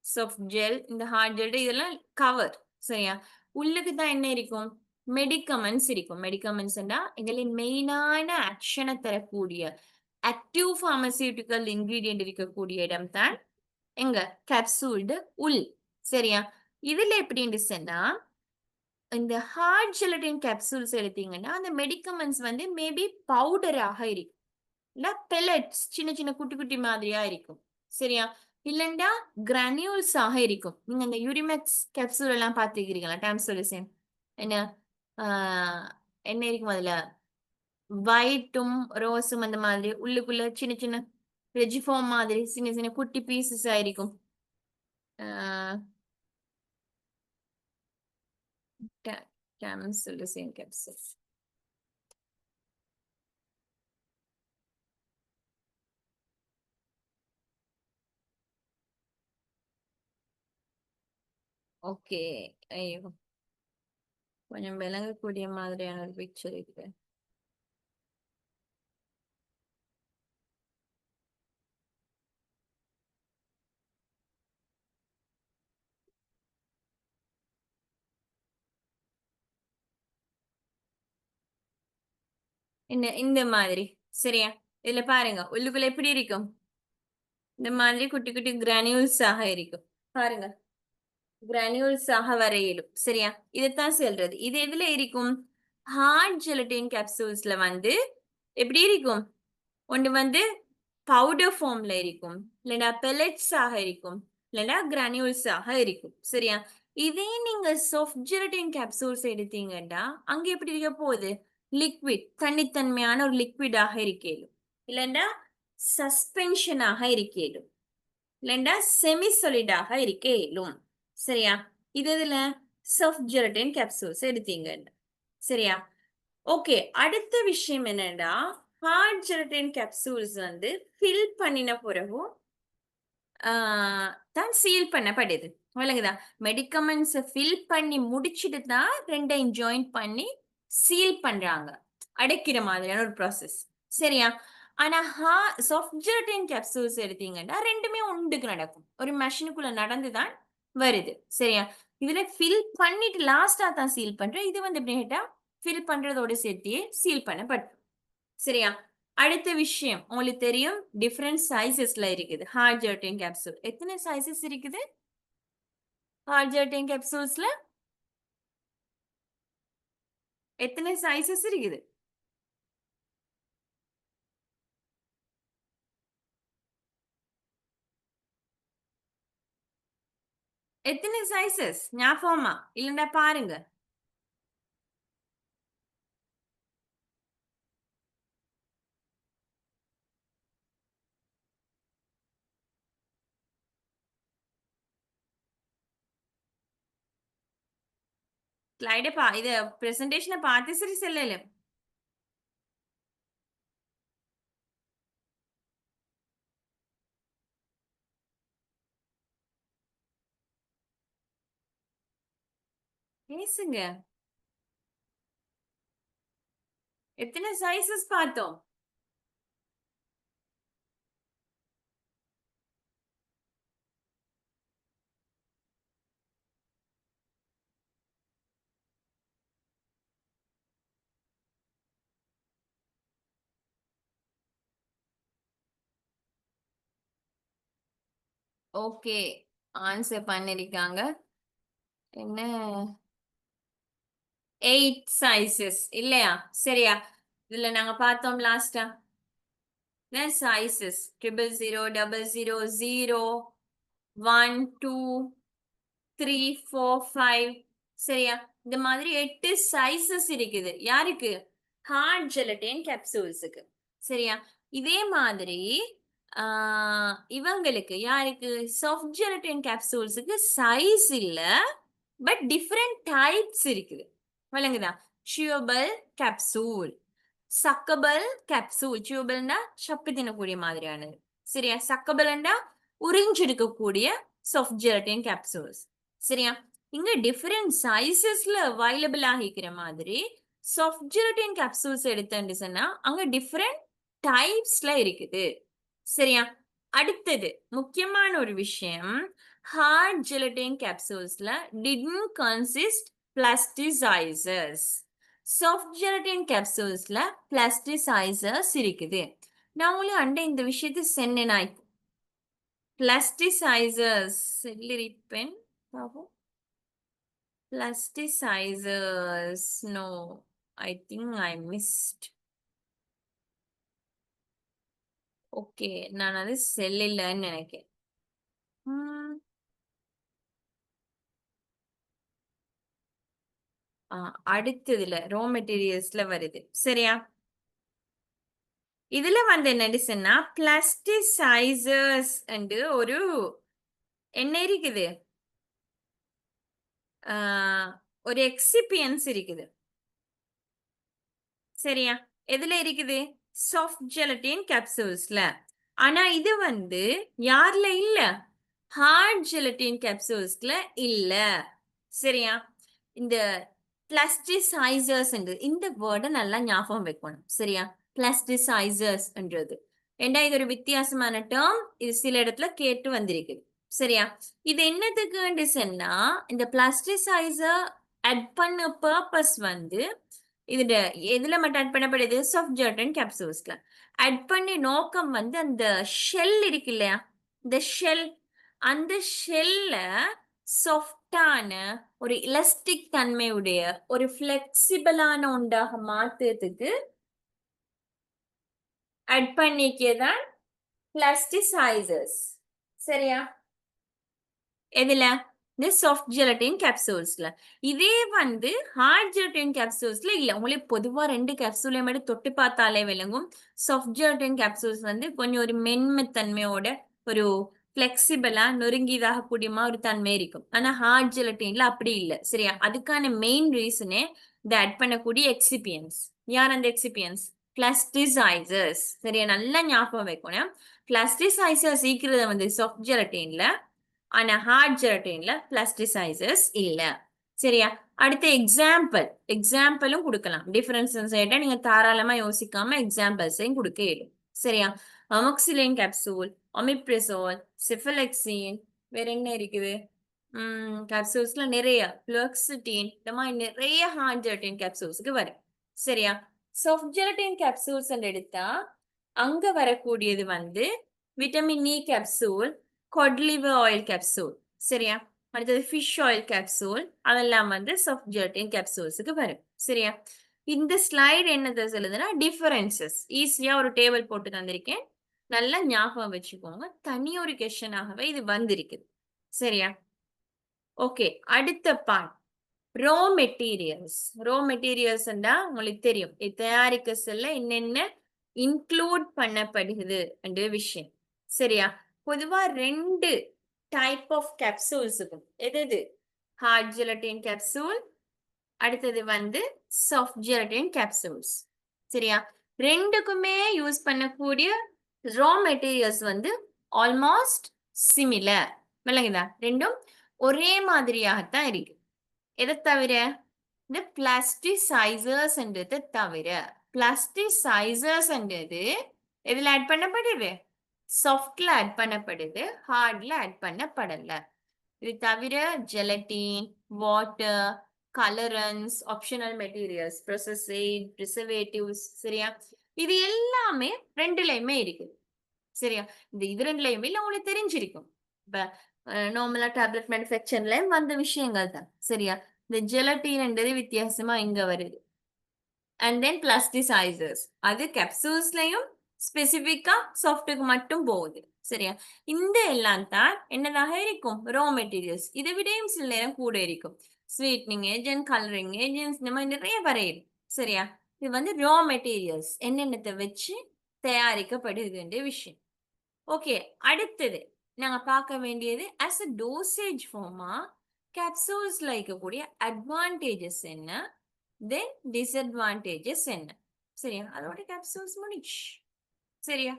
[SPEAKER 1] சாஃப்ட் ஜெல், இந்த ஹார்ட் ஜெல் இதெல்லாம் கவர். சரியா? உள்ளுக்கு தான் என்ன இருக்கும்? மெடிக்கமெண்ட்ஸ் இருக்கும். மெடிக்கமெண்ட்ஸ்னா எங்களின் மெயினான ஆக்ஷனை தரக்கூடிய ஆக்டிவ் பார்மசியூட்டிக்கல் இன்கிரீடியன்ட் இருக்கக்கூடிய இடம் தான் எங்க கேப்சூல்டு உள். சரியா? இதுல எப்படின்னு சொன்னா இந்த ஹார்ட் ஜெலட்டின் கேப்சூல்ஸ் எடுத்தீங்கன்னா அந்த மெடிக்கமெண்ட்ஸ் வந்து மேபி பவுடராக இருக்கும். இல்ல பெல்லட்ஸ் சின்ன சின்ன குட்டி குட்டி மாதிரியா இருக்கும். சரியா? இல்லண்டா கிரானியூல்ஸ் ஆக இருக்கும். நீங்க அந்த யூரிமெக்ஸ் கேப்சூல் எல்லாம் பாத்துக்கிறீங்களா? டாம்சோலிசின் என்ன என்ன இருக்கும் அதுல ஒயிட்டும் ரோஸும் அந்த மாதிரி உள்ளுக்குள்ள சின்ன சின்ன ரெஜிஃபார்ம் மாதிரி சின்ன சின்ன குட்டி பீசஸ் ஆயிருக்கும். டாம்சோலிசின் கேப்சூல். ஓகே. ஐயோ, கொஞ்சம் விளங்கக்கூடிய மாதிரியான ஒரு பிக்சர் இருக்கு. இந்த மாதிரி. சரியா? இதுல பாருங்க உள்ளுக்குள்ள எப்படி இருக்கும்? இந்த மாதிரி குட்டி குட்டி கிரானியூல்ஸ் ஆக இருக்கும். பாருங்க, கிரானியூல்ஸ் ஆக வரையிலும். சரியா? இதைத்தான் சொல்றது. இது எதுல இருக்கும்? ஹார்ட் ஜெலட்டின் கேப்சூல்ஸ்ல வந்து எப்படி இருக்கும்? ஒன்று வந்து பவுடர் ஃபார்ம்ல இருக்கும், இல்லைன்னா பெல்லட்ஸ் ஆக இருக்கும், இல்லைன்னா கிரானியூல்ஸ் ஆக இருக்கும். சரியா? இதே நீங்க சாஃப்ட் ஜெலட்டின் கேப்சூல்ஸ் எடுத்தீங்கன்னா அங்க எப்படி இருக்க போகுது? லிக்விட், தனித்தன்மையான ஒரு லிக்விடாக இருக்கேலும், இல்லைன்னா சஸ்பென்ஷனாக இருக்கேலும், இல்லைன்னா செமி சாலிடாக இருக்கேலும். சரியா? இது இதுல சாஃப்ட் ஜெலட்டின் கேப்சூல்ஸ் எடுத்தீங்க. சரியா? ஓகே. அடுத்த விஷயம் என்னன்னா ஹார்ட் ஜெலட்டின் கேப்சூல்ஸ் வந்து ஃபில் பண்ணின பிறகு தான் சீல் பண்ணப்படுது. விளங்குதா? மெடிக்கமெண்ட்ஸ் ஃபில் பண்ணி முடிச்சிட்டு தான் ரெண்டையும் ஜாயின் பண்ணி சீல் பண்றாங்க. அடைக்கிற மாதிரியான ஒரு ப்ராசஸ். சரியா? ஆனா சாஃப்ட் ஜெலட்டின் கேப்சூல்ஸ் எடுத்தீங்கன்னா ரெண்டுமே ஒன்றுக்கு நடக்கும். ஒரு மெஷினுக்குள்ள நடந்து தான் வருது. சரியா? இதுல ஃபில் பண்ணிட்டு லாஸ்டா தான் சீல் பண்றேன். இது வந்து எப்படி கேட்டா ஃபில் பண்றதோட சேர்த்தியே சீல் பண்ணப்படும். சரியா? அடுத்த விஷயம் உங்களுக்கு தெரியும் டிஃபரெண்ட் சைஸஸ்ல இருக்குது ஹார்ட் ஜெலட்டின் கேப்சூல். எத்தனை சைஸஸ் இருக்குது ஹார்ட் ஜெலட்டின் கேப்சூல்ஸ்ல? எத்தனை சைஸஸ் இருக்குது? எத்தனை சைசஸ் ஞாபகமா இல்லைன்னா பாருங்க. ஸ்லைட இது பிரசன்டேஷனை பார்த்து சரி செல்லல. பேசுங்க. எத்தனை சைசஸ் பார்த்தோம்? ஓகே, ஆன்சர் பண்ணிருக்காங்க. என்ன 8 சைசஸ் இல்லையா? சரியா? இதுல நாங்க பார்த்தோம் லாஸ்டா சைசஸ் 000 000 0 1 2 3 4 5. சரியா? இந்த மாதிரி 8 சைசஸ் இருக்குது. யாருக்கு? ஹார்ட் ஜெலட்டின் கேப்சூல்ஸுக்கு. சரியா? இதே மாதிரி இவங்களுக்கு யாருக்கு? சாஃப்ட் ஜெலட்டின் கேப்சூல்ஸுக்கு சைஸ் இல்ல, பட் டிஃபரெண்ட் டைப்ஸ் இருக்குது. விளங்குதா? Chewable capsule, suckable capsule. சியூவபிள்னா சப்பி தின்னக்கூடிய மாதிரியானது. சரியா? சக்கபிள்னா உறிஞ்செடுக்கக்கூடிய சாஃப்ட் ஜெலட்டின் கேப்சூல்ஸ். சரியா? இங்க டிஃபரெண்ட் சைசஸ்ல அவைலபிள் ஆகிக்கிற மாதிரி சாஃப்ட் ஜெலட்டின் கேப்சூல்ஸ் எடுத்தேன்னு சொன்னா அங்க டிஃபரெண்ட் டைப்ஸ்ல இருக்குது. சரியா? அடுத்தது முக்கியமான ஒரு விஷயம், ஹார்ட் ஜெலட்டின் கேப்சூல்ஸ்ல didn't consist plasticizers. Soft gelatin கேப்சூல்ஸ்ல பிளாஸ்டிசைசர்ஸ் இருக்குது. நான் உங்களுக்கு அண்ட இந்த விஷயத்தை சொன்னேன். பிளாஸ்டிசைசர்ஸ் சொல்லிருப்பேன். பாப்போம். Plasticizers. No, I think I missed. Okay, நான் அது செல்லில்லைன்னு நினைக்கிறேன். அடுத்ததுல ரா மெட்டீரியல்ஸ்ல வருது. சரியா? இதுல வந்து என்னன்னு சொன்னா பிளாஸ்டிசைசர்ஸ் ஒரு என்ன இருக்குது, ஒரு எக்ஸிபியன்ஸ் இருக்குது. சரியா? எதுல இருக்குது? சாஃப்ட் ஜெலட்டின் கேப்சூல்ஸ்ல. ஆனா இது வந்து யார்ல இல்ல? ஹார்ட் ஜெலட்டின் கேப்சூல்ஸ்ல இல்ல. சரியா? இந்த பிளாஸ்டிசைசர்ஸ் இந்த வேர்டை நல்லா ஞாபகம் வைக்கணும். சரியா? பிளாஸ்டிசைசர்ஸ் என்றது ஏண்டா இது ஒரு வித்தியாசமான டேர்ம். இது சில இடத்துல கேட்டு வந்திருக்குது. சரியா? இது என்னத்துக்குன்னு சொன்னா இந்த பிளாஸ்டிசைசர் அட் பண்ண பர்பஸ் வந்து இதுல எதுல மட்டும் அட் பண்ணப்படுது? சாஃப்ட் ஜெலட்டின் கேப்சூல்ஸ்ல அட் பண்ணி நோக்கம் வந்து அந்த ஷெல் இருக்கு இல்லையா? இந்த ஷெல், அந்த ஷெல்ல சாஃப்டான ஒரு எலாஸ்டிக் தன்மையுடைய ஒரு பிளெக்சிபிளான ஒன்றாக மாத்துறதுக்கு அட் பண்ணிக்கதான் பிளாஸ்டிசைசர்ஸ். சரியா? எதுல? இந்த சாஃப்ட் ஜெலட்டின் கேப்சூல்ஸ்ல. இதே வந்து ஹார்ட் ஜெலட்டின் கேப்சூல்ஸ்ல இல்ல. உங்களுக்கு பொதுவா 2 கேப்சூலையும் மட்டும் தொட்டு பார்த்தாலே விளங்கும். சாஃப்ட் ஜெலட்டின் கேப்சூல்ஸ் வந்து கொஞ்சம் ஒரு மென்மைத்தன்மையோட ஒரு பிளெக்சிபிளா நொறுங்கிதாக கூடியமா ஒரு தன்மை இருக்கும். ஆனா ஹார்ட் ஜெலட்டின்ல அப்படி இல்ல. சரியா? அதுக்கான மெயின் ரீசனே இந்த அட் பண்ணக்கூடிய எக்ஸிபியன்ஸ். யார் அந்த எக்ஸிபியன்ஸ்? பிளாஸ்டிசைசர்ஸ். சரியா? நல்லா ஞாபகம் வைக்கணும். பிளாஸ்டிசைசர்ஸ் ஈக்கிறத வந்து சாஃப்ட் ஜெலட்டின்ல, ஆனா ஹார்ட் ஜெலட்டின்ல பிளாஸ்டிசைசர்ஸ் இல்ல. சரியா? அடுத்த எக்ஸாம்பிளும் கொடுக்கலாம். டிஃபரன்ஸ் நீங்க தாராளமா யோசிக்காம எக்ஸாம்பிள்ஸையும் கொடுக்க இயலும். சரியா? அமோக்சிலின் கேப்சூல், ஒமிப்ரசோல், செஃபலெக்சின், வேற என்ன இருக்குது? கேப்சூல்ஸ்ல நிறைய ஃப்ளோக்சிட்டின், இந்த மாதிரி நிறைய ஹார்ட் ஜெலட்டின் கேப்சூல்ஸ்க்கு வரும். சரியா? சாஃப்ட் ஜெலட்டின் கேப்சூல்ஸ் எடுத்தா அங்க வரக்கூடியது வந்து vitamin E capsule, cod liver oil capsule. சரியா? அடுத்தது ஃபிஷ் ஆயில் கேப்சூல், அதெல்லாம் வந்து சாஃப்ட் ஜெலட்டின் கேப்சூல்ஸுக்கு வரும். சரியா? இந்த ஸ்லைடு என்னது சொல்லுதுன்னா டிஃபரன்சஸ். ஈஸியா ஒரு டேபிள் போட்டு தந்திருக்கேன். நல்லா ஞாபகம் வச்சுக்கோங்க. தனி ஒரு கொஸ்டினாகவே இது வந்திருக்குது. சரியா? ஓகே, அடுத்த பார்ட் ரோ மெட்டீரியல்ஸ். ரோ மெட்டீரியல்ஸ்ன்றா உங்களுக்கு தெரியும், இது தயாரிக்க செல்ல என்னென்ன இன்க்ளூட் பண்ணப்படுகிறது என்ற விஷயம். சரியா? பொதுவா 2 டைப் ஆஃப் கேப்சூல்ஸ் இருக்கும். எது? ஹார்ட் ஜெலட்டின் கேப்சூல், அடுத்தது வந்து சாஃப்ட் ஜெலட்டின் கேப்சூல்ஸ். சரியா? ரெண்டுக்குமே யூஸ் பண்ணக்கூடிய ரா மெட்டீரியல்ஸ் வந்து ஆல்மோஸ்ட் சிமிலர். விளங்குதா? ரெண்டும் ஒரே மாதிரியாகத்தான் இருக்கு. எதை தவிர இந்த பிளாஸ்டிசைசர்ஸ் என்றதை தவிர. பிளாஸ்டிசைசர்ஸ் என்றது எதுல ஆட் பண்ணப்படுது? சாஃப்ட்ல ஆட் பண்ணப்படுது, ஹார்ட்ல ஆட் பண்ணப்படல. இது தவிர gelatin, water, கலரன்ஸ், optional materials, process eight, preservatives. சரியா? இது எல்லாமே ரெண்டுலயுமே இருக்குது. சரியா? இது ரெண்டுலயுமே இல்ல உங்களுக்கு தெரிஞ்சிருக்கும். இப்ப நார்மலா டேப்லெட் மேனுஃபேக்சர்ல வந்த விஷயங்கள் தான். சரியா? இந்த ஜெலட்டின்ன்றது வித்தியாசமா இங்க வருது. அண்ட் தென் பிளாஸ்டிசைசர்ஸ் அது கேப்சூல்ஸ்லயும் ஸ்பெசிபிக்கா சாஃப்ட்டுக்கு மட்டும் போகுது. சரியா? இந்த எல்லாம் தான் என்னதாக இருக்கும்? Raw materials. இதை விடையும் சில நேரம் கூட இருக்கும். ஸ்வீட்னிங் ஏஜென்ட், கலரிங் ஏஜென்ட்ஸ், இந்த மாதிரி நிறைய வரையுது. சரியா? இது வந்து ரா மெட்டீரியல்ஸ் என்னென்னத்தை வச்சு தயாரிக்கப்படுகின்ற விஷயம். ஓகே, அடுத்தது நாங்க பார்க்க வேண்டியது as a dosage ஃபார்மா கேப்சூல்ஸ்ல இருக்கக்கூடிய அட்வான்டேஜஸ் என்ன, தென் டிஸ்அட்வான்டேஜஸ் என்ன. சரியா? அதோட கேப்சூல்ஸ் முடிச்சு. சரியா?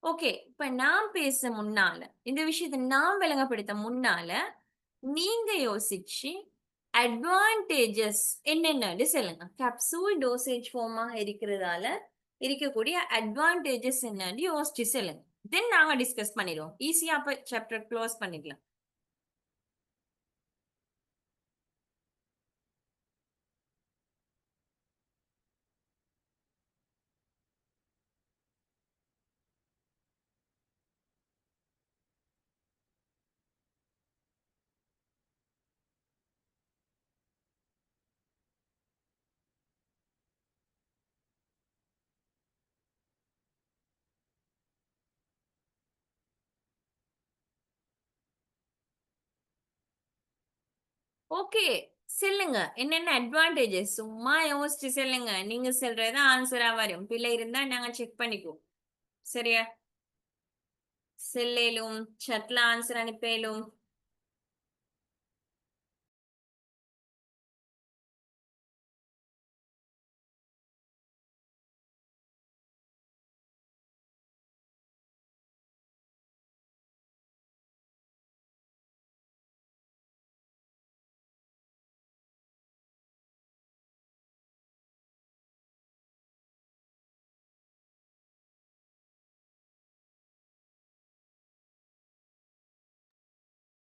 [SPEAKER 1] ஓகே, இப்ப நான் பேச முன்னால, இந்த விஷயத்தை நான் விளங்கப்படுத்த முன்னால நீங்க யோசிச்சு அட்வான்டேஜஸ் என்னென்னு சொல்லுங்க. கேப்சூல் டோசேஜ் ஃபார்மா இருக்கிறதால இருக்கக்கூடிய அட்வான்டேஜஸ் என்னன்னு யோசிச்சு சொல்லுங்க. தென் நாங்க டிஸ்கஸ் பண்ணிடுவோம். ஈஸியா அப்ப சாப்டர் க்ளோஸ் பண்ணிடலாம். ஓகே, சொல்லுங்க என்னென்ன அட்வான்டேஜஸ். சும்மா யோசிச்சு சொல்லுங்க. நீங்க சொல்றது ஆன்சரா வரும். பிள்ளை இருந்தா நாங்க செக் பண்ணிக்குவோம். சரியா? செல்லேலும் சட்ல ஆன்சர் அனுப்பேலும்.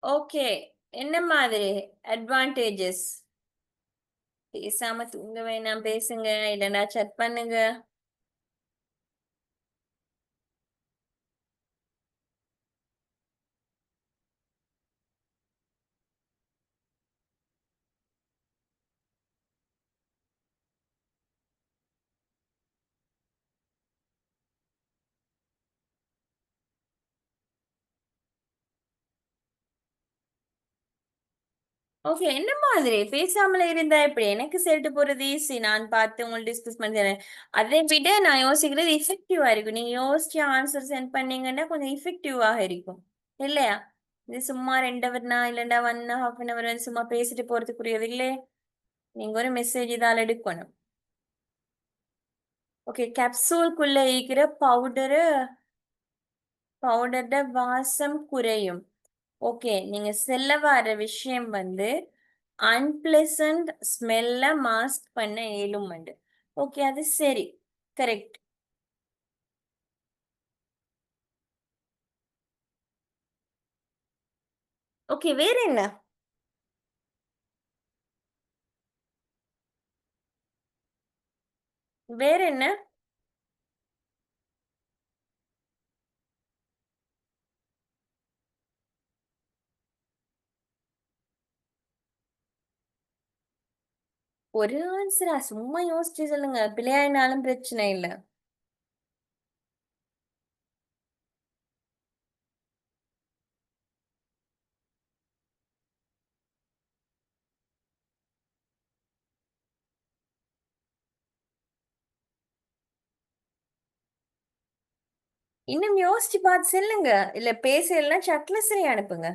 [SPEAKER 1] ஓகே, என்ன மாதிரி அட்வான்டேஜஸ்? பேசாம தூங்க வேணாம், பேசுங்க. இல்லைன்னா chat பண்ணுங்க. ஓகே, என்ன மாதிரி பேசாமல இருந்தா எப்படி? எனக்கு சொல்லிட்டு போறது ஈஸி. நான் பார்த்து உங்களுக்கு டிஸ்கஸ் பண்ணி அதை விட நான் யோசிக்கிறது இஃபெக்டிவா இருக்கும். நீங்க யோசிச்சு ஆன்சர் சென்ட் பண்ணீங்கன்னா கொஞ்சம் இஃபெக்டிவாக இருக்கும். இல்லையா? இது சும்மா 2 hour இல்லைண்டா 1.5 hour சும்மா பேசிட்டு போறதுக்குரியது இல்லையே. நீங்க ஒரு மெசேஜ் இதால எடுக்கணும். ஓகே, கேப்சூல்குள்ள இருக்கிற பவுடரோட வாசம் குறையும். ஓகே, நீங்க சொல்ல வர விஷயம் வந்து அன்பிளசன்ட் ஸ்மெல்ல மாஸ்க் பண்ண இயலுமண்டு. ஓகே, அது சரி. கரெக்ட். ஓகே, வேற என்ன? வேற என்ன? ஒரு ஆன்சரா? சும்மா யோசிச்சு சொல்லுங்க. பிள்ளையாயினாலும் பிரச்சனை இல்ல. இன்னும் யோசிச்சு பார்த்து சொல்லுங்க. இல்ல பேசலாம் சட்ல சரி அனுப்புங்க.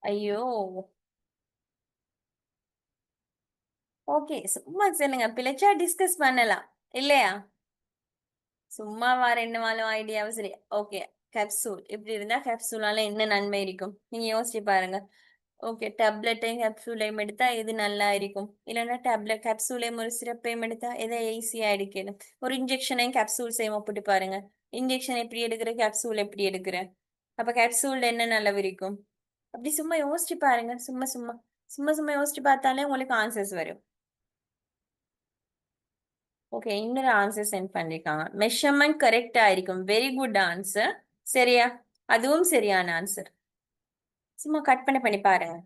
[SPEAKER 1] ஐயோ, ஓகே, சும்மா சொல்லுங்க. பிழைச்சா டிஸ்கஸ் பண்ணலாம் இல்லையா? சும்மாவா 2 வாரம் ஐடியாவும் சரி. ஓகே, கேப்சூல் இப்படி இருந்தா கேப்சூலால என்ன நன்மை இருக்கும் நீங்க யோசிச்சு பாருங்க. ஓகே, டேப்லெட்டையும் கேப்சூலையும் எடுத்தா எது நல்லா இருக்கும்? இல்லைன்னா டேப்லெட் கேப்சூலையும் ஒரு சிறப்பையும் எடுத்தா எதை ஈஸியா எடுக்கணும்? ஒரு இன்ஜெக்ஷனையும் கேப்சூல்ஸையும் ஒப்பிட்டு பாருங்க. இன்ஜெக்ஷன் எப்படி எடுக்கிற, கேப்சூல் எப்படி எடுக்கிற? அப்ப கேப்சூல்ல என்ன நல்லது இருக்கும்? அப்படி சும்மா யோசிச்சு பாருங்க. சும்மா சும்மா சும்மா சும்மா யோசிச்சு பார்த்தாலே உங்களுக்கு ஆன்சர்ஸ் வரும். ஓகே, இன்னொரு ஆன்சர் சென்ட் பண்ணிருக்காங்க. மெஷர்மெண்ட் கரெக்டா இருக்கும். Very good answer. சரியா? அதுவும் சரியான ஆன்சர். சும்மா கற்பனை பண்ணி பாருங்க.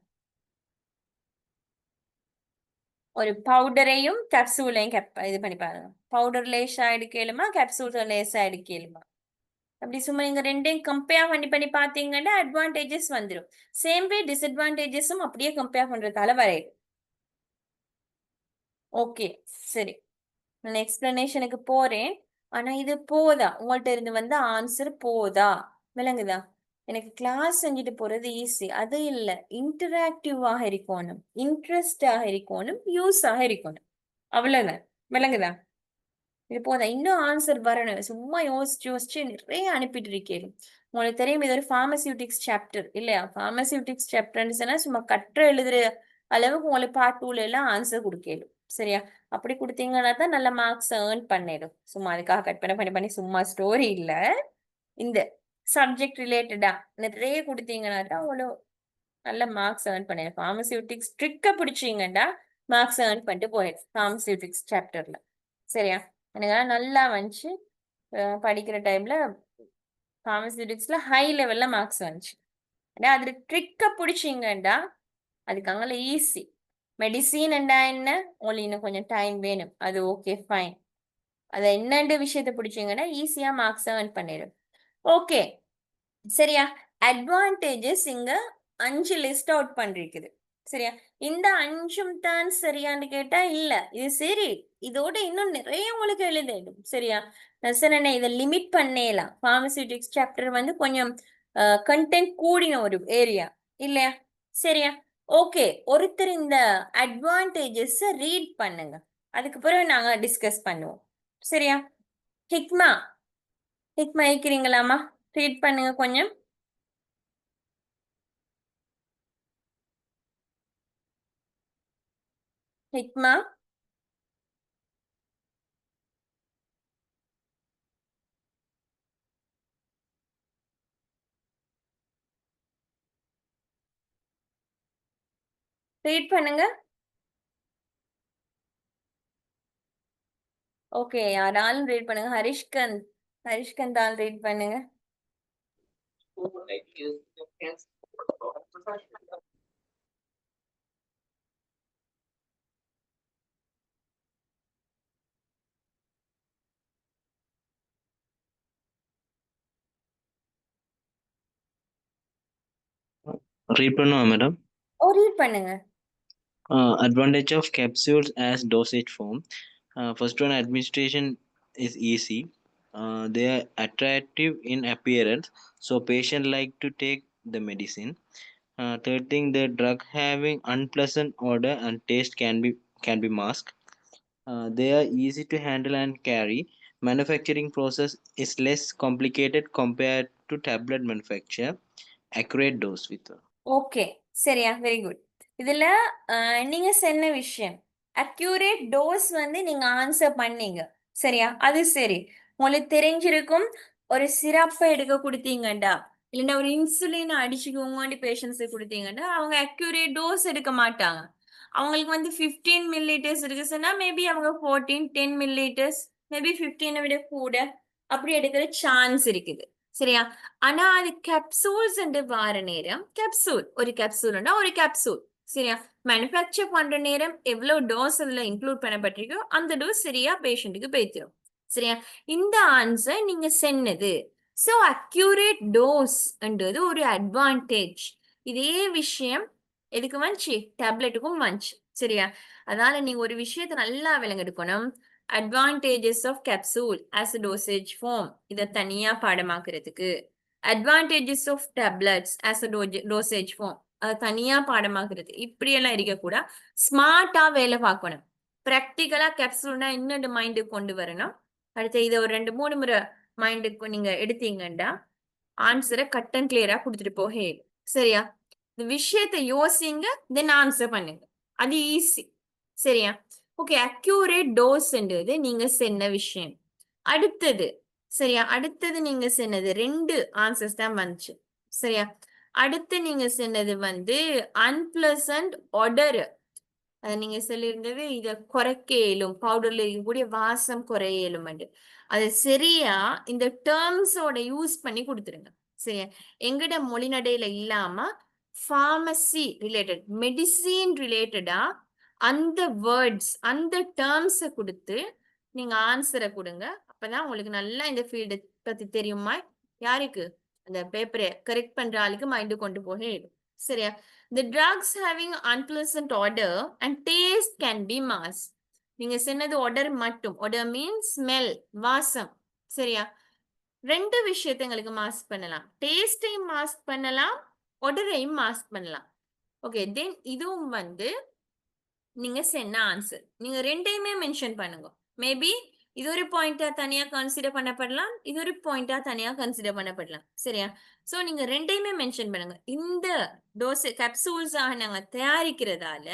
[SPEAKER 1] ஒரு பவுடரையும் கேப்சூலையும் இது பண்ணி பாருங்க. பவுடர் லேசா எடுக்கலுமா, கேப்சூல் லேசா எடுக்கலுமா? அப்படி சும்மா நீங்க ரெண்டையும் கம்பேர் பண்ணி பாத்தீங்கன்னா அட்வான்டேஜஸ் வந்துடும். சேம் வே டிஸ்அட்வான்டேஜஸும் அப்படியே கம்பேர் பண்றதால வரையும். ஓகே, சரி. நான் எக்ஸ்பிளனேஷனுக்கு போறேன். ஆனா இது போதா, உங்கள்ட்ட இருந்து வந்து ஆன்சர் போதா? விளங்குதா? எனக்கு கிளாஸ் செஞ்சுட்டு போறது ஈஸி, அது இல்ல. இன்டராக்டிவாக இருக்கணும், இன்ட்ரெஸ்டாக இருக்கணும், யூஸாக இருக்கணும். அவ்வளவுதான். விளங்குதா? இது போதா, இன்னும் ஆன்சர் வரணும். சும்மா யோசிச்சு யோசிச்சு நிறைய அனுப்பிட்டு இருக்கேன். உங்களுக்கு தெரியும் இது ஒரு பார்மசியூட்டிக்ஸ் சாப்டர் இல்லையா? பார்மசியூட்டிக்ஸ் சாப்டர்னு சொன்னா சும்மா கற்ற எழுதுற அளவுக்கு உங்களுக்கு பார்ட் 2ல எல்லாம் ஆன்சர் கொடுக்கலும். சரியா? அப்படி கொடுத்தீங்கன்னா தான் நல்ல மார்க்ஸ் ஏர்ன் பண்ணிடும். சும்மா அதுக்காக கற்பனை பண்ணி சும்மா ஸ்டோரி இல்ல. இந்த சப்ஜெக்ட் ரிலேட்டடா நிறைய கொடுத்தீங்கன்னா தான் அவ்வளோ நல்ல மார்க்ஸ் ஏர்ன் பண்ணிடும். பார்மசியூட்டிக்ஸ் ட்ரிக்கை பிடிச்சீங்கன்னா மார்க்ஸ் ஏர்ன் பண்ணிட்டு போயிடும் பார்மசியூட்டிக்ஸ் சாப்டர்ல. சரியா? எனக்கு நல்லா வந்துச்சு. படிக்கிற டைம்ல பார்மசியூட்டிக்ஸ்ல ஹை லெவல்ல மார்க்ஸ் வந்துச்சு. ஏன்னா அதுல ட்ரிக்கை பிடிச்சிங்கண்டா அதுக்கு அங்கே ஈஸி. மெடிசின் என்ன உங்களுக்கு இன்னும் கொஞ்சம் டைம் வேணும், அது ஓகே ஃபைன். அதை என்னண்டு விஷயத்தை பிடிச்சிங்கன்னா ஈஸியா மார்க்ஸ் ஏர்ன் பண்ணிடும். ஓகே, சரியா? அட்வான்டேஜஸ் இங்க 5 லிஸ்ட் அவுட் பண்ணிருக்குது. சரியா? இந்த 5ம் தான் சரியான்னு கேட்டா இல்ல, இது சரி. இதோட இன்னும் நிறைய உங்களுக்கு எழுதிடும். சரியா? நான் சொன்னேனே இதை லிமிட் பண்ணேலாம். பார்மசியூட்டிக்ஸ் சாப்டர் வந்து கொஞ்சம் கண்டென்ட் கூடின ஒரு ஏரியா இல்லையா? சரியா? ஓகே, ஒருத்தர் இந்த அட்வான்டேஜஸ் ரீட் பண்ணுங்க. அதுக்கு பிறகு நாங்க டிஸ்கஸ் பண்ணுவோம். சரியா? ஹிக்மா, ஹிக்மா இருக்கிறீங்களாமா? ரீட் பண்ணுங்க கொஞ்சம். ஹிக்மா, ரீட் பண்ணுங்க. ஓகே, யாராலும் ரீட் பண்ணுங்க. ஹரிஷ்கந்த், ஹரிஷ்கந்த் ஆள் ரீட் பண்ணுங்க.
[SPEAKER 2] ரீட் பண்ணுவா மேடம்?
[SPEAKER 1] ஓ, ரீட் பண்ணுங்க.
[SPEAKER 2] Advantage of capsules as dosage form. First one, administration is easy. They are attractive in appearance, so patient like to take the medicine. Third thing, the drug having unpleasant odor and taste can be masked. They are easy to handle and carry. Manufacturing process is less complicated compared to tablet manufacture. Accurate dose with.
[SPEAKER 1] Okay, சரியா? Very good. இதுல நீங்க சொன்ன விஷயம் accurate dose வந்து நீங்க answer பண்ணீங்க. சரியா? அது சரி. உங்களுக்கு தெரிஞ்சிருக்கும். ஒரு சிரப்பை எடுக்க கொடுத்தீங்கடா, இல்லைன்னா ஒரு இன்சுலின் அடிச்சுக்கோங்க பேஷண்ட்ஸுக்கு கொடுத்தீங்கன்னா அவங்க அக்யூரேட் டோஸ் எடுக்க மாட்டாங்க. அவங்களுக்கு வந்து 15 மில்லிலிட்டர்ஸ் இருக்கு சொன்னா மேபி அவங்க 14 10 மில்லிலிட்டர்ஸ் மேபி 15 விட கூட அப்படி எடுக்கிற சான்ஸ் இருக்குது. சரியா? ஆனா அது கேப்சூல்ஸ் என்று வார நேரம் கேப்சூல் ஒரு கேப்சூல்னா ஒரு கேப்சூல். சரியா? மேனுஃபேக்சர் பண்ற நேரம் எவ்வளவு டோஸ் அதுல இன்க்ளூட் பண்ணப்பட்டிருக்கோ அந்த டோஸ் சரியா பேஷண்ட்டுக்கு போய்த்திரும். சரியா? இந்த ஆன்சர் நீங்க சொன்னது. சோ அக்யூரேட் டோஸ் என்றது ஒரு அட்வான்டேஜ். இதே விஷயம் எதுக்கு வந்துச்சு? டேப்லெட்டுக்கும் வந்துச்சு. சரியா? அதனால நீங்க ஒரு விஷயத்தை நல்லா விளங்கெடுக்கணும். Advantages of capsule as a dosage form இதை தனியா பாடமாக்குறதுக்கு, advantages of tablets as a dosage form அதை தனியா பாடமாக்குறது, இப்படியெல்லாம் இருக்கக்கூட ஸ்மார்ட்டா வேலை பார்க்கணும். ப்ராக்டிக்கலா கேப்சூல்னா இன்னொரு மைண்டுக்கு கொண்டு வரணும். அடுத்து இதை ஒரு 2 3 முறை மைண்டுக்கு நீங்க எடுத்தீங்கன்னா ஆன்சரை கட் அண்ட் கிளியரா கொடுத்துட்டு போகே. சரியா? இந்த விஷயத்தை யோசிங்க, தென் ஆன்சர் பண்ணுங்க. அது ஈஸி. சரியா? ஓகே, அக்யூரேட் டோஸ்ன்றது நீங்க சொன்ன விஷயம். அடுத்தது சரியா? அடுத்தது நீங்க சொன்னது 2 ஆன்சர்ஸ் தான் வந்துச்சு. சரியா? அடுத்து நீங்க சொன்னது வந்து அன்பிளசன்ட் ஒடர். அது நீங்க சொல்லியிருந்தது இத குறைக்க இயலும், பவுடர்ல இருக்கக்கூடிய வாசம் குறைய இயலும். அது சரியா இந்த டேர்ம்ஸோட யூஸ் பண்ணி கொடுத்துருங்க. சரியா? எங்கட மொழிநடையில இல்லாம ஃபார்மசி ரிலேட்டட், மெடிசின் ரிலேட்டடா அந்த வேர்ட்ஸ் அந்த டேர்ம்ஸை கொடுத்து நீங்க ஆன்சரை கொடுங்க. அப்பதான் உங்களுக்கு நல்லா இந்த ஃபீல்டு பத்தி தெரியுமா? யாருக்கு? அந்த பேப்பரை கரெக்ட் பண்ற ஆளுக்கு மைண்டு கொண்டு போக இயலும். சரியா? The drugs having unpleasant odor and taste can be masked. நீங்க சொன்னது odor மட்டும். Odor means smell, வாசம். சரியா? 2 விஷயத்தை எங்களுக்கு மாஸ்க் பண்ணலாம். டேஸ்டையும் மாஸ்க் பண்ணலாம், odorஐயும் மாஸ்க் பண்ணலாம். ஓகே, தென் இதுவும் வந்து நீங்க சொன்ன ஆன்சர். நீங்க 2யுமே மென்ஷன் பண்ணுங்க. மேபி இது ஒரு பாயிண்டா தனியா கன்சிடர் பண்ணப்படலாம், இது ஒரு பாயிண்டா தனியா கன்சிடர் பண்ணப்படலாம். சரியா? சோ நீங்க 2யுமே மென்ஷன் பண்ணுங்க. இந்த டோஸ் கேப்சூல்ஸாக நாங்க தயாரிக்கிறதால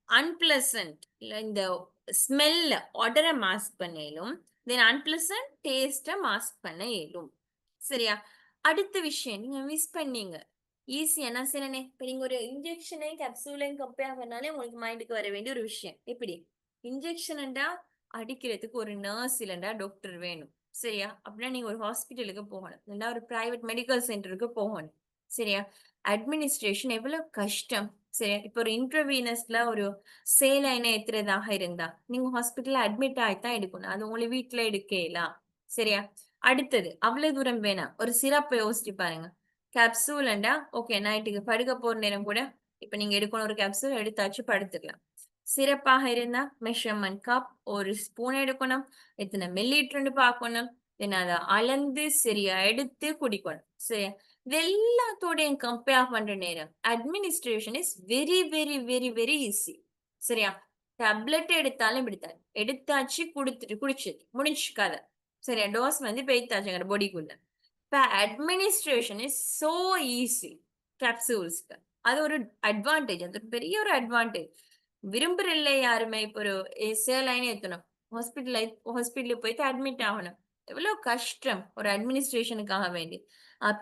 [SPEAKER 1] அன்பிளசன்ட் இந்த ஸ்மெல்ல ஆர்டரை மாஸ்க் பண்ண இயலும், தென் அன்பிளசன்ட் டேஸ்ட்டை மாஸ்க் பண்ண இயலும். சரியா? அடுத்த விஷயம் நீங்க மிஸ் பண்ணீங்க. ஈஸியா நான் சொன்னேனே, இப்ப நீங்க ஒரு இன்ஜெக்ஷனையும் கேப்சூலையும் கம்பேர் பண்ணாலே உங்களுக்கு மைண்டுக்கு வர வேண்டிய ஒரு விஷயம். எப்படி? இன்ஜெக்ஷன்டா அடிக்கிறதுக்கு ஒரு நர்ஸ் இல்லைண்டா டாக்டர் வேணும். சரியா? அப்படின்னா நீங்க ஒரு ஹாஸ்பிட்டலுக்கு போகணும், இல்லைன்னா ஒரு பிரைவேட் மெடிக்கல் சென்டருக்கு போகணும். சரியா? அட்மினிஸ்ட்ரேஷன் எவ்வளவு கஷ்டம். சரியா? இப்போ ஒரு இன்டர்வீனஸ்ல ஒரு சேலைனை ஏத்துறதாக இருந்தா நீங்க ஹாஸ்பிட்டல்ல அட்மிட் ஆகித்தான் எடுக்கணும். அது உங்களை வீட்டுல எடுக்கலாம். சரியா? அடுத்தது அவ்வளவு தூரம் வேணாம், ஒரு சிறப்பை யோசிச்சு பாருங்க. கேப்சூல்ண்டா ஓகே, நைட்டுக்கு படுக்க போற நேரம் கூட இப்ப நீங்க எடுக்கணும், ஒரு கேப்சூல் எடுத்தாச்சு படுத்துக்கலாம். சிறப்பாக இருந்தா மெஷர்மெண்ட் கப் ஒரு ஸ்பூன் எடுக்கணும், எத்தனை மில்லிலிட்டர்னு பார்க்கணும், தென் அதை அளந்து சரியா எடுத்து குடிக்கணும். சரியா? இது எல்லாத்தோடையும் கம்பேர் பண்ற நேரம் administration is very very very very easy. சரியா? டேப்லெட் எடுத்தாலும் இப்படித்தான், எடுத்தாச்சு குடுத்துட்டு குடிச்சது முடிஞ்சு கதை. சரியா? டோஸ் வந்து பெய்தாச்சுங்கிற பாடிக்குள்ள. இப்ப அட்மினிஸ்ட்ரேஷன் இஸ் சோ ஈஸி கேப்சூல்ஸ்க்கு. அது ஒரு அட்வான்டேஜ், அது ஒரு பெரிய ஒரு அட்வான்டேஜ். விரும்புறதில்ல யாருமே. இப்போ ஒரு சேலைன்னு ஏத்தணும், ஹாஸ்பிட்டலுக்கு போயிட்டு அட்மிட் ஆகணும், எவ்வளவு கஷ்டம் ஒரு அட்மினிஸ்ட்ரேஷனுக்காக வேண்டி.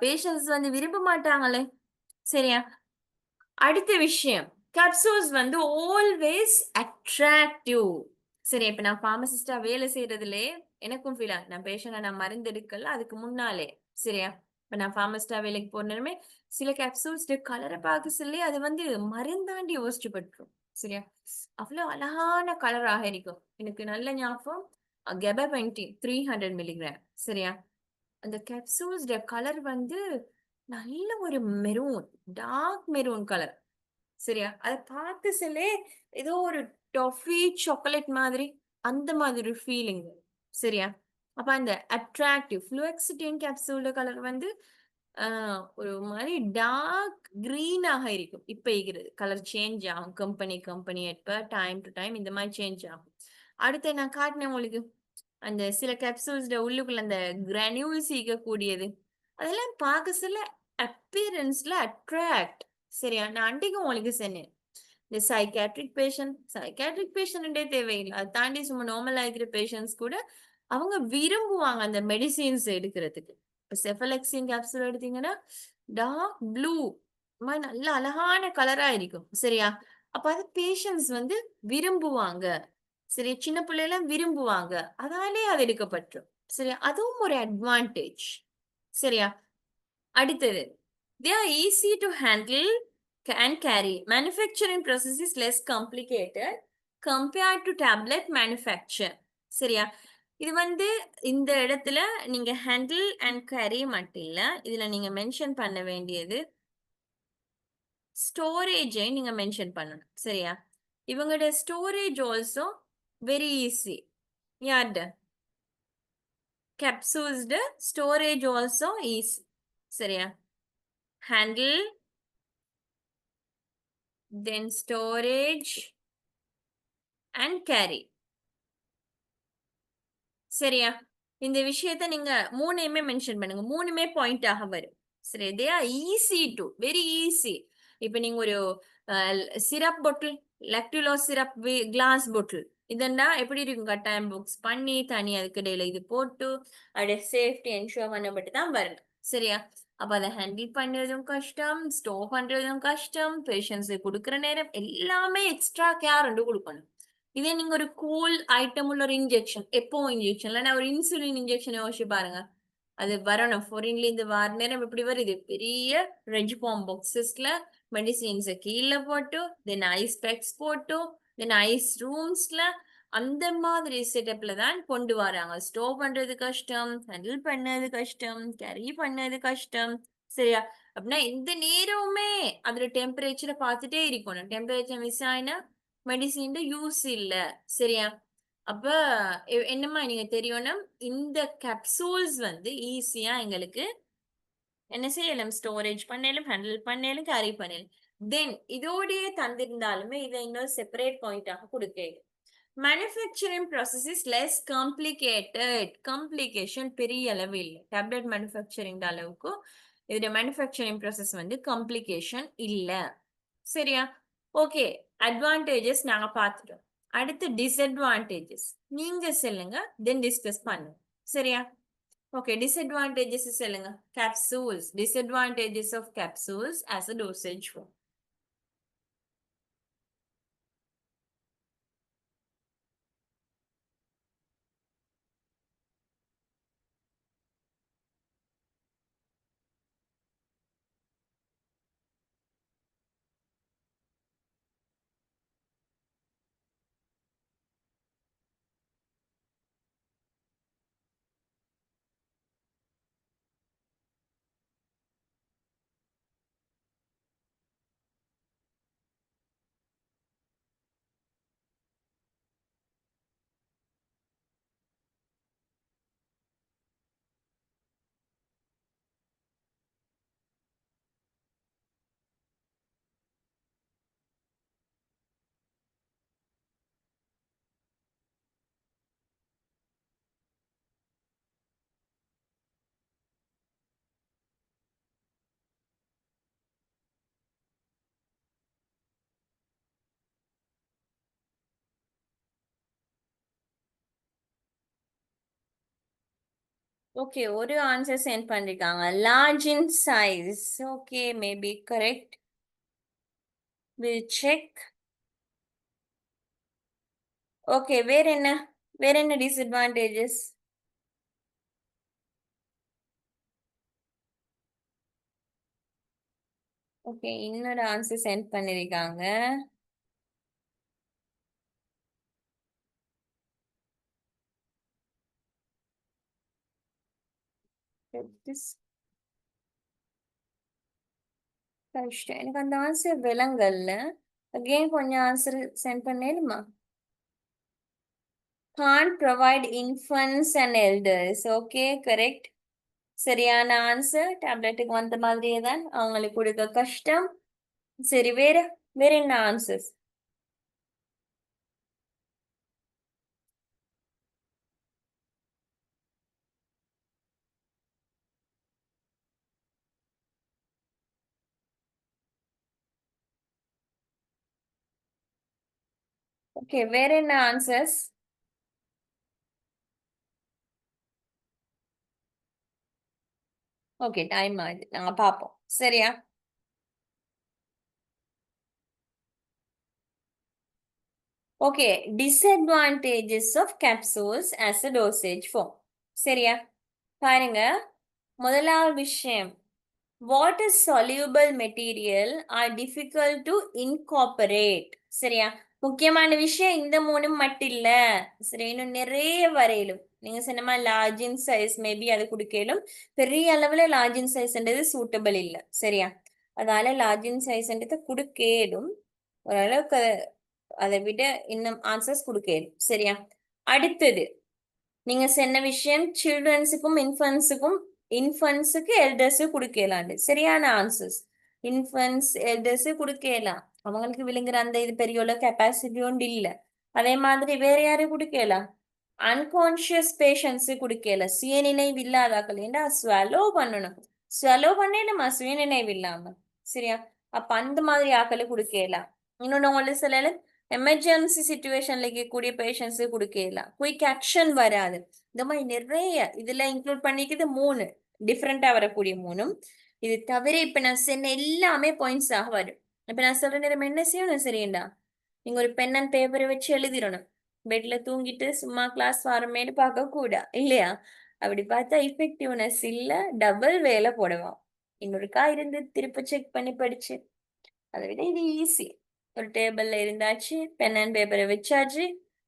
[SPEAKER 1] பேஷண்ட்ஸ் வந்து விரும்ப மாட்டாங்களே. சரியா? அடுத்த விஷயம், கேப்சூல்ஸ் வந்து ஆல்வேஸ் அட்ராக்டிவ். சரி, இப்ப நான் பார்மசிஸ்டா வேலை செய்யறதுலே எனக்கும் ஃபீல் ஆகுது. நான் பேஷண்ட நான் மருந்து எடுக்கல அதுக்கு முன்னாலே. சரியா? இப்ப நான் பார்மசிஸ்டா வேலைக்கு போனதுமே சில கேப்சூல்ஸ் கலரை பார்க்க சொல்லி அது வந்து மருந்தாண்டி யோசிச்சு பட்டுரும். சரியா? அவ்வளவு அழகான கலராக இருக்கும். எனக்கு நல்ல ஞாபகம், கெபபென்டின் 300 மில்லிகிராம். சரியா? அந்த கேப்சூல்ஸ் கலர் வந்து நல்ல ஒரு மெரூன், டார்க் மெரூன் கலர். சரியா? அத பார்த்து சொல்லே ஏதோ ஒரு டாஃபி சாக்லேட் மாதிரி அந்த மாதிரி ஒரு ஃபீலிங். சரியா? அப்ப அந்த அட்ராக்டிவ் ஃப்ளூவெக்சிடின் கேப்சூல் கலர் வந்து ஒரு மாதிரி டார்க் கிரீனாக இருக்கும். இப்ப இருக்கிறது கலர் சேஞ்ச் ஆகும். கம்பெனி எப்ப டைம் டு டைம் இந்த மாதிரி சேஞ்ச் ஆகும். அடுத்து நான் காட்டினேன் உங்களுக்கு அந்த சில கேப்சூல்ஸ் உள்ளுக்குள்ள அந்த கிரானியூல்ஸ் இருக்கக்கூடியது, அதெல்லாம் பார்க்க சொல்ல அப்பியரன்ஸ்ல அட்ராக்ட். சரியா? நான் அன்றைக்கு உங்களுக்கு சொன்னேன், இந்த சைக்காட்ரிக் பேஷண்ட்டே தேவையில்லை, அதை தாண்டி சும்மா நார்மலா இருக்கிற பேஷண்ட்ஸ் கூட அவங்க விரும்புவாங்க அந்த மெடிசின்ஸ் எடுக்கிறதுக்கு. இப்போ செஃபலெக்சின் கேப்சூல் எடுத்தீங்கன்னா டார்க் ப்ளூ மாதிரி நல்ல அழகான கலரா இருக்கும். சரியா? அப்ப அது பேஷண்ட்ஸ் வந்து விரும்புவாங்க. சரி, சின்ன பிள்ளைலாம் விரும்புவாங்க. அதனாலே அது எடுக்கப்பட்டுரும். சரியா? அதுவும் ஒரு அட்வான்டேஜ். சரியா? அடுத்தது. They are easy to handle and carry. Manufacturing process is less complicated compared to tablet manufacture. சரியா? இது வந்து இந்த இடத்துல நீங்க ஹேண்டில் அண்ட் கேரி மட்டும் இல்ல. இதுல நீங்க மென்ஷன் பண்ண வேண்டியது ஸ்டோரேஜை நீங்க மென்ஷன் பண்ணணும். சரியா? இவங்களோட ஸ்டோரேஜ் ஆல்சோ வெரி ஈஸி. யார்ட? capsules storage also is சரியா? handle, then storage and carry. சரியா? இந்த விஷயத்த நீங்க மூணையுமே மென்ஷன் பண்ணுங்க. மூணுமே பாயிண்ட் ஆக வரும். சரி, they are easy to very easy. இப்ப நீங்க ஒரு சிரப் பாட்டில், லக்டுலோ சிரப் கிளாஸ் பாட்டில் இதெண்டா எப்படி இருக்கும்? கட்டாயம் புக்ஸ் பண்ணி தனி அதுக்கு இடையில இது போட்டு அப்படியே சேஃப்டி என்ஷூர் பண்ணப்பட்டு தான் வரணும். சரியா? அப்ப அதை ஹேண்டில் பண்றதும் கஷ்டம், ஸ்டோர் பண்றதும் கஷ்டம், பேஷண்ட்ஸுக்கு கொடுக்குற நேரம் எல்லாமே எக்ஸ்ட்ரா கேர் கொடுக்கணும். இதே நீங்க ஒரு கூல் ஐட்டம் உள்ள ஒரு இன்ஜெக்ஷன், எப்போ இன்ஜெக்ஷன் இல்லைன்னா ஒரு இன்சுலின் இன்ஜெக்ஷன் யோசிச்சு பாருங்க. அது வரணும் ஃபாரின்ல இந்த வார நேரம் எப்படி வருது? பெரிய ரெஜ் ஃபார்ம் பாக்ஸஸ்ல மெடிசின்ஸை கீழே போட்டு, தென் ஐஸ் பேக்ஸ் போட்டு, தென் ஐஸ் ரூம்ஸ்ல அந்த மாதிரி செட்டப்ல தான் கொண்டு வராங்க. ஸ்டோர் பண்றது கஷ்டம், ஹேண்டில் பண்ணது கஷ்டம், கேரி பண்ணது கஷ்டம். சரியா? அப்படின்னா இந்த நேரமுமே அதோட டெம்பரேச்சரை பார்த்துட்டே இருக்கணும். டெம்பரேச்சர் மிஸ் ஆயினா மெடிசின் யூஸ் இல்ல. சரியா? அப்ப என்னமா நீங்க தெரியணும், இந்த கேப்சூல்ஸ் வந்து ஈஸியா எங்களுக்கு என்ன செய்யலாம்? ஸ்டோரேஜ் பண்ணலும், ஹேண்டில் பண்ணலும், கேரி பண்ணலும். தென் இதோடயே தந்திருந்தாலுமே இதை இன்னொரு செப்பரேட் பாயிண்டாக கொடுக்க. Manufacturing process is less complicated. Complication பெரிய அளவு இல்லை. டேப்லெட் மேனுஃபேக்சரிங் அளவுக்கு இதோட மேனுஃபேக்சரிங் ப்ராசஸ் வந்து காம்ப்ளிகேஷன் இல்லை. சரியா? ஓகே, அட்வான்டேஜஸ் நாங்க பார்த்துட்டோம். அடுத்து டிஸ்அட்வான்டேஜஸ் நீங்க சொல்லுங்க, தென் டிஸ்கஸ் பண்ணுங்க. சரியா? ஓகே, டிஸ்அட்வான்டேஜஸ் சொல்லுங்க. capsules, disadvantages of capsules as a dosage form. Okay, ஒரு ஆன்சர் சென்ட் பண்ணிருக்காங்க. Large in size. Okay, maybe correct. Will check. Okay, வேற என்ன டிஸ்அட்வான்டேஜஸ்? ஓகே, இன்னொரு ஆன்சர் சென்ட் பண்ணிருக்காங்க. கஷ்டம், எனக்கு அந்த ஆன்சர் விளங்கல்ல. அகைன் கொஞ்சம் ஆன்சர் சென்ட் பண்ணேனுமா? can't provide infants and elders. Okay, correct. சரியான ஆன்சர். டேப்லெட்டுக்கு வந்த மாதிரியே தான் அவங்களுக்கு கொடுக்க கஷ்டம். சரி, வேற என்ன ஆன்சர்ஸ்? ஓகே, வேற என்ன ஆன்சர்ஸ்? ஓகே, டைம் ஆகுது, நாங்க பார்ப்போம். சரியா? Okay, disadvantages of capsules as a dosage form. சரியா? பாருங்க, முதலாவது விஷயம், water soluble material are difficult to incorporate. சரியா? முக்கியமான விஷயம் இந்த மூணும் மட்டும் இல்ல. சரி, இன்னும் நிறைய வரையிலும் நீங்க சொன்ன மாதிரி லார்ஜ் இன் சைஸ் மேபி அது கொடுக்கலும், பெரிய அளவுல லார்ஜ் இன் சைஸ்ன்றது சூட்டபிள் இல்ல. சரியா? அதனால லார்ஜ் இன் சைஸ்ன்றது கொடுக்கலும், ஓரளவுக்கு அதை விட இன்னும் ஆன்சர்ஸ் கொடுக்கலும். சரியா? அடுத்தது நீங்க சொன்ன விஷயம் சில்ட்ரன்ஸுக்கும் இன்ஃபன்ஸுக்கு எல்டர்ஸு கொடுக்கலாண்டு சரியான ஆன்சர்ஸ். இன்ஃபன்ஸ் எல்டர்ஸு கொடுக்கலாம், அவங்களுக்கு விழுங்குற அந்த இது பெரிய கெப்பாசிட்டி ஒன்று இல்ல. அதே மாதிரி வேற யாரு கொடுக்கலாம்? அன்கான்சியஸ் பேஷன்ஸு கொடுக்கல, சுயநினைவு இல்லாதாக்கள். ஏண்டா ஸ்வெலோ பண்ணணும், ஸ்வெலோ பண்ணிடுமா சுயநினைவு இல்லாம. சரியா? அப்ப அந்த மாதிரி ஆக்களை கொடுக்கலாம். இன்னொன்னு உங்களுக்கு சொல்லல, எமர்ஜென்சி சுச்சுவேஷன்ல இருக்கக்கூடிய பேஷன்ஸு கொடுக்கலாம், குயிக் ஆக்ஷன் வராது. இந்த மாதிரி நிறைய இதுல இன்க்ளூட் பண்ணிக்கிறது மூணு டிஃப்ரெண்டா வரக்கூடிய மூணும். இது தவிர இப்ப நான் சொன்ன எல்லாமே பாயிண்ட்ஸ் ஆக வரும். இப்ப நான் சொல்ற நேரம் என்ன செய்யணும் சரியா? நீங்க ஒரு பென் அண்ட் பேப்பரை வச்சு எழுதிடணும். பெட்ல தூங்கிட்டு சும்மா கிளாஸ் வரமேன்னு பார்க்க கூட இல்லையா? அப்படி பார்த்தா இஃபெக்டிவ்னஸ் இல்ல, டபுள் வேலை போடுவான். இன்னொருக்கா இருந்து திருப்ப செக் பண்ணி படிச்சு, அதை விட இது ஈஸி. ஒரு டேபிள்ல இருந்தாச்சு, பென் அண்ட் பேப்பரை வச்சாச்சு,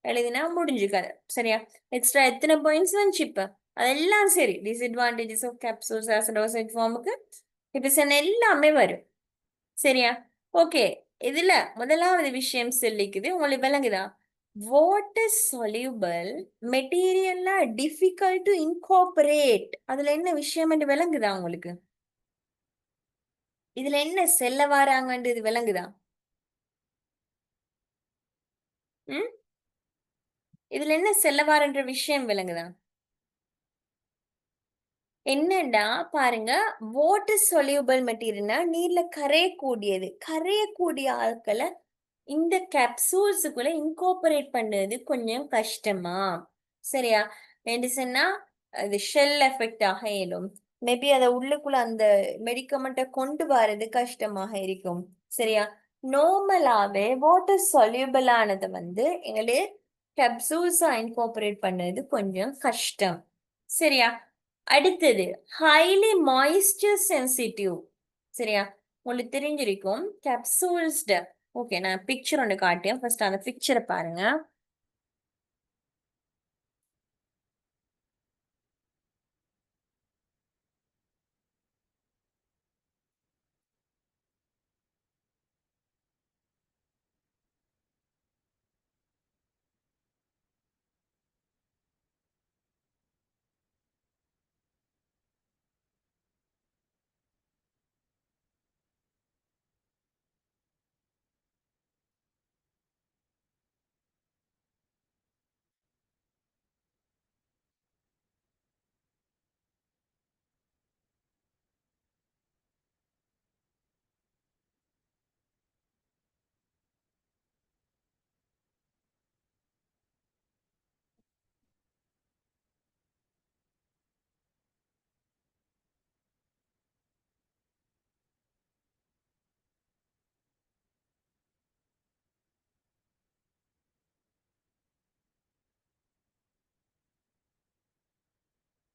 [SPEAKER 1] எழுதினா முடிஞ்சு கதை. சரியா? எக்ஸ்ட்ரா எத்தனை பாயிண்ட்ஸ் வந்துச்சு இப்ப? அதெல்லாம் சரி, disadvantages of capsules as dosage ஃபார்முக்கு இப்ப சொன்ன எல்லாமே வரும். சரியா? ஓகே, இதுல முதலாவது விஷயம் சொல்லிக்குது, உங்களுக்கு விளங்குதா? வாட்டர் soluble மெட்டீரியல்ல டிஃபிகல்ட் டு இன்கார்பரேட். அதுல என்ன விஷயம் என்று விளங்குதா உங்களுக்கு? இதுல என்ன செல்ல வராங்கன்னு இது விளங்குதா? ம், இதுல என்ன செல்ல வாரன்ற விஷயம் விளங்குதா? என்னடா பாருங்க, வாட்டர் soluble மெட்டீரியல்னா நீர்ல கரையக்கூடியது, கரையக்கூடிய ஆட்களை இந்த கேப்சூல்ஸுக்குள்ள இன்கார்பரேட் பண்ணது கொஞ்சம் கஷ்டமா. சரியா? மெடிசன்னா அது ஷெல் எஃபெக்ட் ஆக இயலும், மேபி அதை உள்ளுக்குள்ள அந்த மெடிக்கமெண்ட்டை கொண்டு வரது கஷ்டமாக இருக்கும். சரியா? நார்மலாவே வாட்டர் soluble ஆனதை எங்களே கேப்சூல்ஸா இன்கார்பரேட் பண்ணது கொஞ்சம் கஷ்டம். சரியா? அடுத்தது ஹைலி மாய்ஸ்சர் சென்சிட்டிவ். சரியா? உங்களுக்கு தெரிஞ்சிருக்கும் கேப்சூல்ஸ்ட. ஓகே, நான் பிக்சர் ஒன்று காட்டேன், ஃபர்ஸ்ட் அந்த பிக்சரை பாருங்க.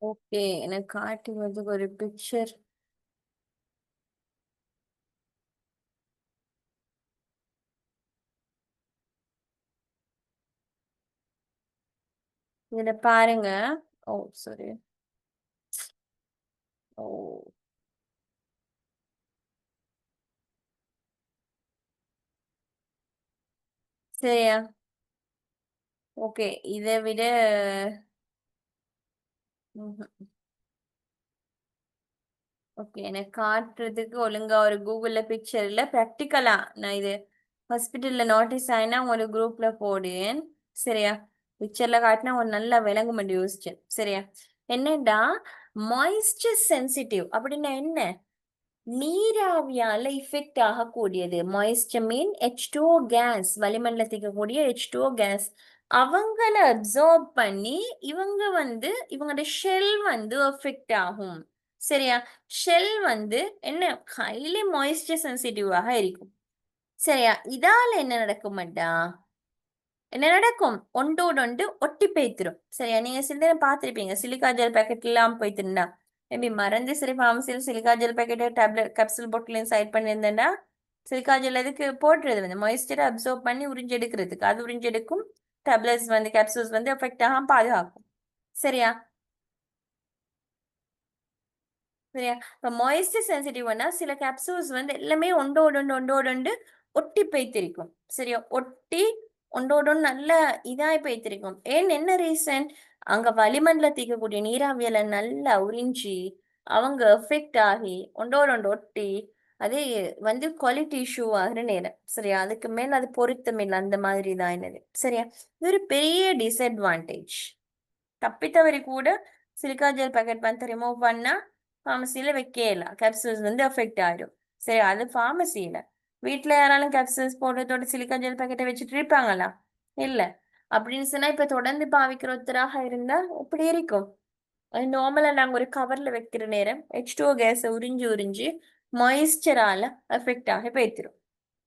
[SPEAKER 1] ஓகே, எனக்கு காட்டுவதுக்கு ஒரு பிக்சர். இதுல பாருங்க. ஓ சாரி. ஓ, சரியா? ஓகே, இதை விட ஓகே, எனக்கு காட்டுறதுக்கு ஒழுங்கா ஒரு கூகுள்ல பிக்சர் இல்ல, ப்ராக்டிக்கலா நான் இது ஹாஸ்பிட்டல்ல நோட்டீஸ் ஆயினா ஒரு குரூப்ல போடுவேன். சரியா? பிக்சர்ல காட்டினா ஒரு நல்ல விளங்க மாட்டி யோசிச்சேன். சரியா? என்னடா மாய்ஸ்சர் சென்சிட்டிவ் அப்படின்னா என்ன? நீராவியால இஃபெக்ட் ஆகக்கூடியது. மாய்ஸ்சர் மீன் H2O கேஸ், வளிமண்டலத்துக்கு கூடிய H2O கேஸ். அவங்கள அப்சார்ப் பண்ணி இவங்க இவங்களோட ஷெல் எஃபெக்ட் ஆகும். சரியா? ஷெல் என்ன ஹைலி மாய்ஸ்சர் சென்சிட்டிவாக இருக்கும். சரியா? இதால என்ன நடக்குமாட்டா? என்ன நடக்கும்? ஒன்றோடு ஒன்று ஒட்டி பேய்த்திரும். சரியா? நீங்க சில நேரம் பார்த்திருப்பீங்க. சிலிக்கா ஜெல் பாக்கெட் இல்லாம போய்த்திருந்தா மேபி மறந்து சரி ஃபார்மசியில் சிலிக்கா ஜெல் பாக்கெட்டை டேப்லெட் கேப்சூல் பாட்டிலையும் சைட் பண்ணியிருந்தேன்னா சிலிக்கா ஜெல் எதுக்கு போடுறது வந்து மாய்ஸ்சரை அப்சர்வ் பண்ணி உறிஞ்சி எடுக்கிறதுக்கு. அது உறிஞ்சி எடுக்கும். டேப்லெட்ஸ் வந்து கேப்சூல்ஸ் வந்து எஃபெக்ட் ஆகாம பாதுகாக்கும். சரியா? சரியா? இப்போ மாய்ஸ்சர் சென்சிட்டிவ்னா சில கேப்சூல்ஸ் வந்து எல்லாமே ஒன்றோடு ஒன்று ஒட்டி பேய்த்திருக்கும். சரியா? ஒட்டி ஒன்றோடு நல்ல இதாய் பேய்த்திருக்கும். என்ன ரீசன்? அங்க வளிமண்டலத்தில் இருக்கக்கூடிய நீராவியலை நல்லா உறிஞ்சி அவங்க எஃபெக்ட் ஆகி ஒன்றோடு ஒட்டி அது வந்து குவாலிட்டி இஷ்யூ ஆகிற நேரம். சரியா? அதுக்கு மேல அது பொருத்தமில்லை அந்த மாதிரி தான் என்னது. சரியா? இது ஒரு பெரிய டிஸ்அட்வான்டேஜ். தப்பித்தவறி கூட சிலிக்கா ஜெல் பாக்கெட் வந்து ரிமூவ் பண்ணா ஃபார்மசியில் வைக்கலாம். கேப்சூல்ஸ் வந்து எஃபெக்ட் ஆயிடும். சரி, அது ஃபார்மசியில். வீட்டில் யாராலும் கேப்சூல்ஸ் போடுறதோட சிலிக்கா ஜெல் பாக்கெட்டை வச்சுட்டு இருப்பாங்களா? இல்லை. அப்படின்னு சொன்னா இப்போ தொடர்ந்து பாவிக்கிற ஒருத்தராக இருந்தா இப்படி இருக்கும். அது நார்மலாக நாங்கள் ஒரு கவரில் வைக்கிற நேரம் H2O கேஸை உறிஞ்சி உறிஞ்சி மாய்ஸ்சரால எஃபெக்ட் ஆகி போய்த்திரும்.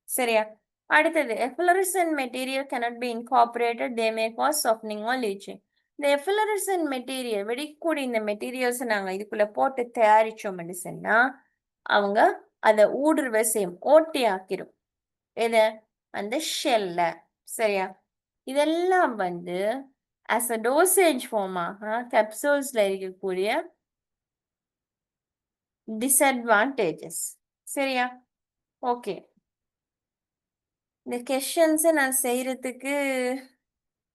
[SPEAKER 1] சரியா? அடுத்தது efflorescent material cannot be incorporated, they may cause softening or leaching. இந்த efflorescent material வெடிக்கக்கூடிய இந்த மெட்டீரியல்ஸை நாங்கள் இதுக்குள்ள போட்டு தயாரிச்சோம்னு சொன்னா அவங்க அதை ஊடுருவ செய்யும், ஓட்டி ஆக்கிரும். எதை? அந்த ஷெல்ல. சரியா? இதெல்லாம் வந்து as a dosage form ஆக capsules இருக்கக்கூடிய disadvantages. சரியா? ஓகே. இந்த கொஷின்ஸை நான் செய்யறதுக்கு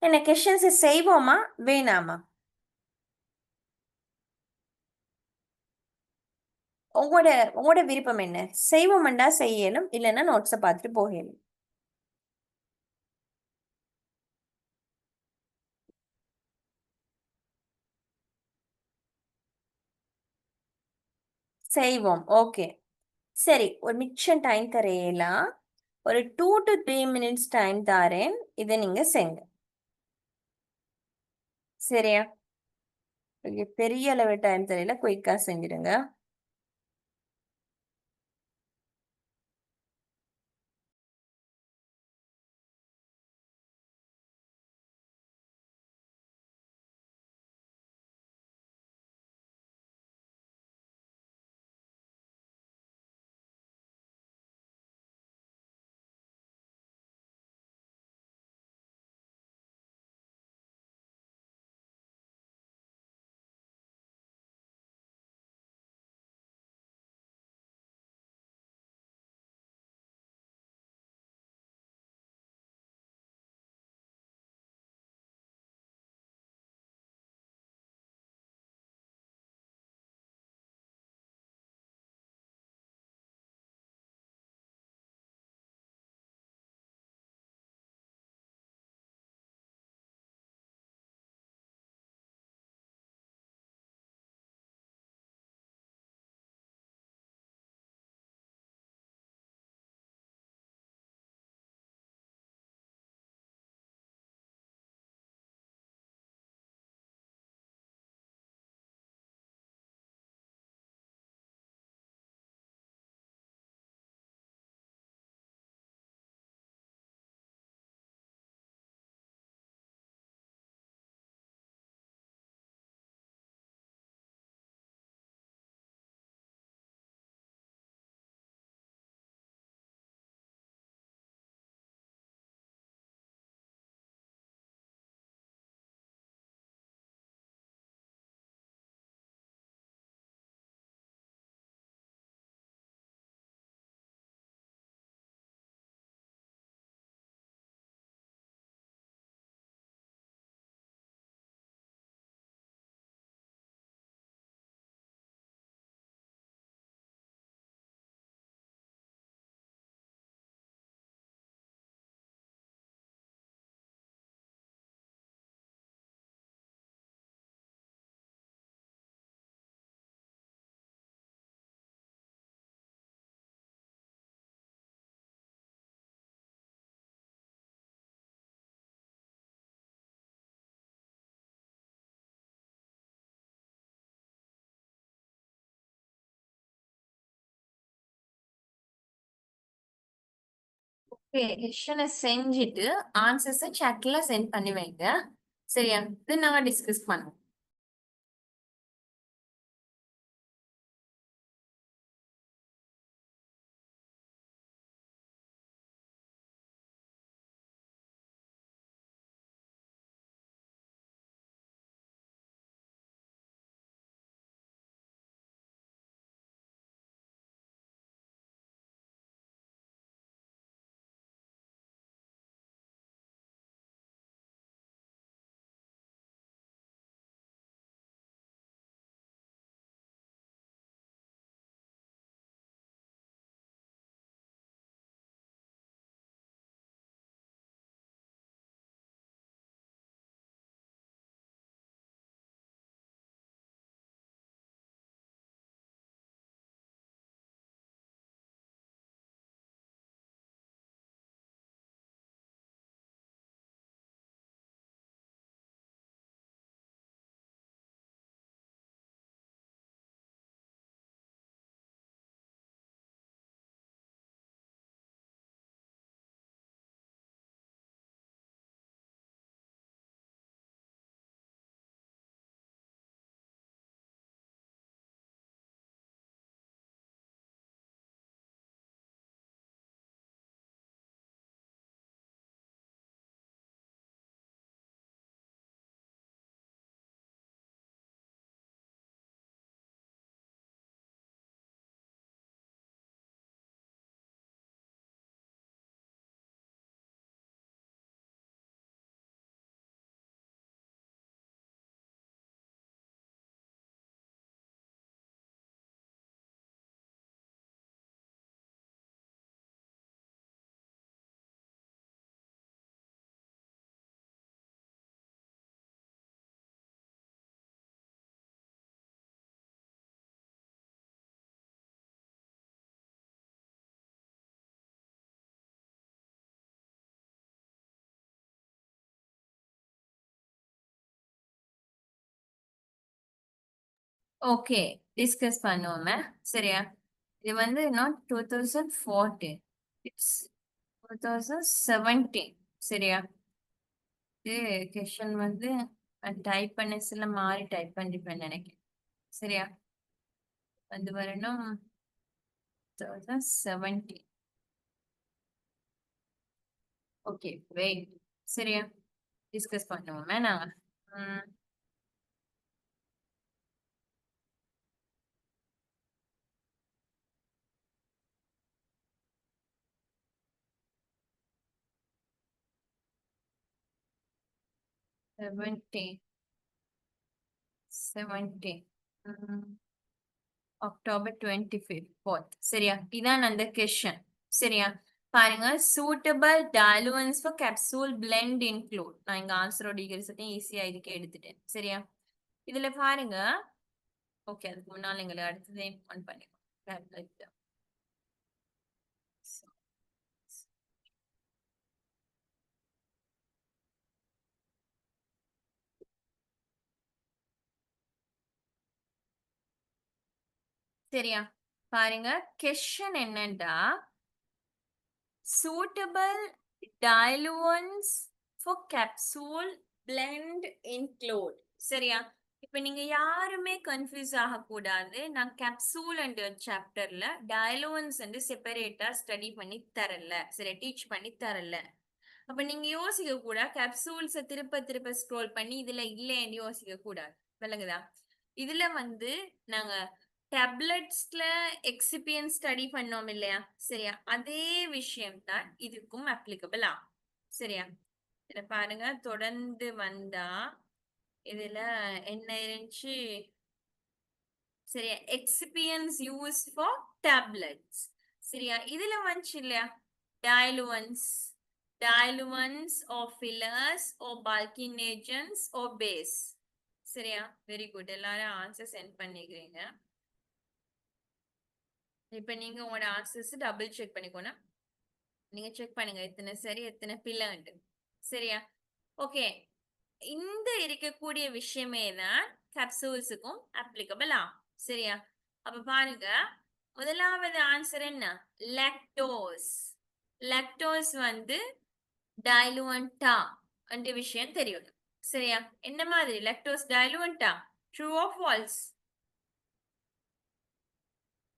[SPEAKER 1] என்ன கொஷின்ஸை செய்வோமா வேணாமா? உங்களோட உங்களோட விருப்பம் என்ன? செய்வோம்டா செய்யலும், இல்லைன்னா நோட்ஸை பார்த்துட்டு போகலும். செய்வோம். ஓகே. சரி, ஒரு மிச்சம் டைம் தரையலாம். ஒரு 2 to 3 minutes டைம் தாரேன். இதை நீங்க செய்ங்க. சரியா? பெரிய அளவு டைம் தரையில குயிக்கா செஞ்சிடுங்க. கொஷனை செஞ்சுட்டு ஆன்சர்ஸை chatல சென்ட் பண்ணி வைங்க. சரியா? இது நாங்க டிஸ்கஸ் பண்ணுவோம். ஓகே, டிஸ்கஸ் பண்ணுவோமே. சரியா? இது வந்து நாட் 2014, இட்ஸ் 2017. சரியா? இது கொஷன் வந்து டைப் பண்ண சில மாறி டைப் பண்ணிருப்பேன் நினைக்கிறேன். சரியா? வந்து வரணும் 2017. Okay, wait. சரியா? டிஸ்கஸ் பண்ணுவோமே நாங்க. 17 October 25th. சரியா? இதான் அந்த கொஷன். சரியா? பாருங்க, suitable diluents for capsule blend include. நான் இங்க ஆன்சரோட டீடைல்ஸ் ஈஸியா இதுக்கு எடுத்துட்டேன். சரியா? இதுல பாருங்க. ஓகே, அதுக்கு முன்னால எங்களை அடுத்ததே ஆன் பண்ணிக்கோ. சரியா? பாருங்க, கொஷன் என்னண்டா suitable diluents for capsule blend include. சரியா? இப்ப நீங்க யாருமே கன்ஃபியூஸ் ஆகக்கூடாது. நான் கேப்சூல் அண்ட் சாப்டர்ல டயலுவன்ஸ் வந்து செப்பரேட்டா ஸ்டடி பண்ணி தரல. சரி, டீச் பண்ணி தரல. அப்ப நீங்க யோசிக்க கூட கேப்சூல்ஸை திருப்ப திருப்ப ஸ்க்ரோல் பண்ணி இதுல இல்லைன்னு யோசிக்க கூடாது. விளங்குதா? இதுல வந்து நாங்க டேப்லெட்ஸ்ல எக்ஸிபியன் ஸ்டடி பண்ணோம் இல்லையா? சரியா? அதே விஷயம் தான் இதுக்கும் அப்ளிகபிள் ஆகும். சரியா? இத பாருங்க, தொடர்ந்து வந்தா இதுல என்ன இருந்துச்சு? சரியா? எக்ஸிபியன்ஸ் யூஸ் ஃபார் டேப்லெட்ஸ். சரியா? இதுல வந்துச்சு இல்லையா? diluents or fillers or bulking agents or base. சரியா? Very good. எல்லாரும் ஆன்சர் சென்ட் பண்ணிக்கிறீங்க. இப்ப நீங்க உங்களோட ஆன்சர்ஸ் டபுள் செக் பண்ணிக்கோங்க. நீங்க செக் பண்ணுங்க எத்தனை சரி எத்தனை பிள்ளைண்டு. சரியா? ஓகே, இந்த இருக்கக்கூடிய விஷயமே தான் கேப்சூல்ஸுக்கும் அப்ளிகபிள் ஆகும். சரியா? அப்ப பாருங்க, முதலாவது ஆன்சர் என்ன? லாக்டோஸ். லாக்டோஸ் வந்து டைலுவன்டா என்ற விஷயம் தெரியும். சரியா? என்ன மாதிரி லாக்டோஸ் டைலுவன்டா? True or false?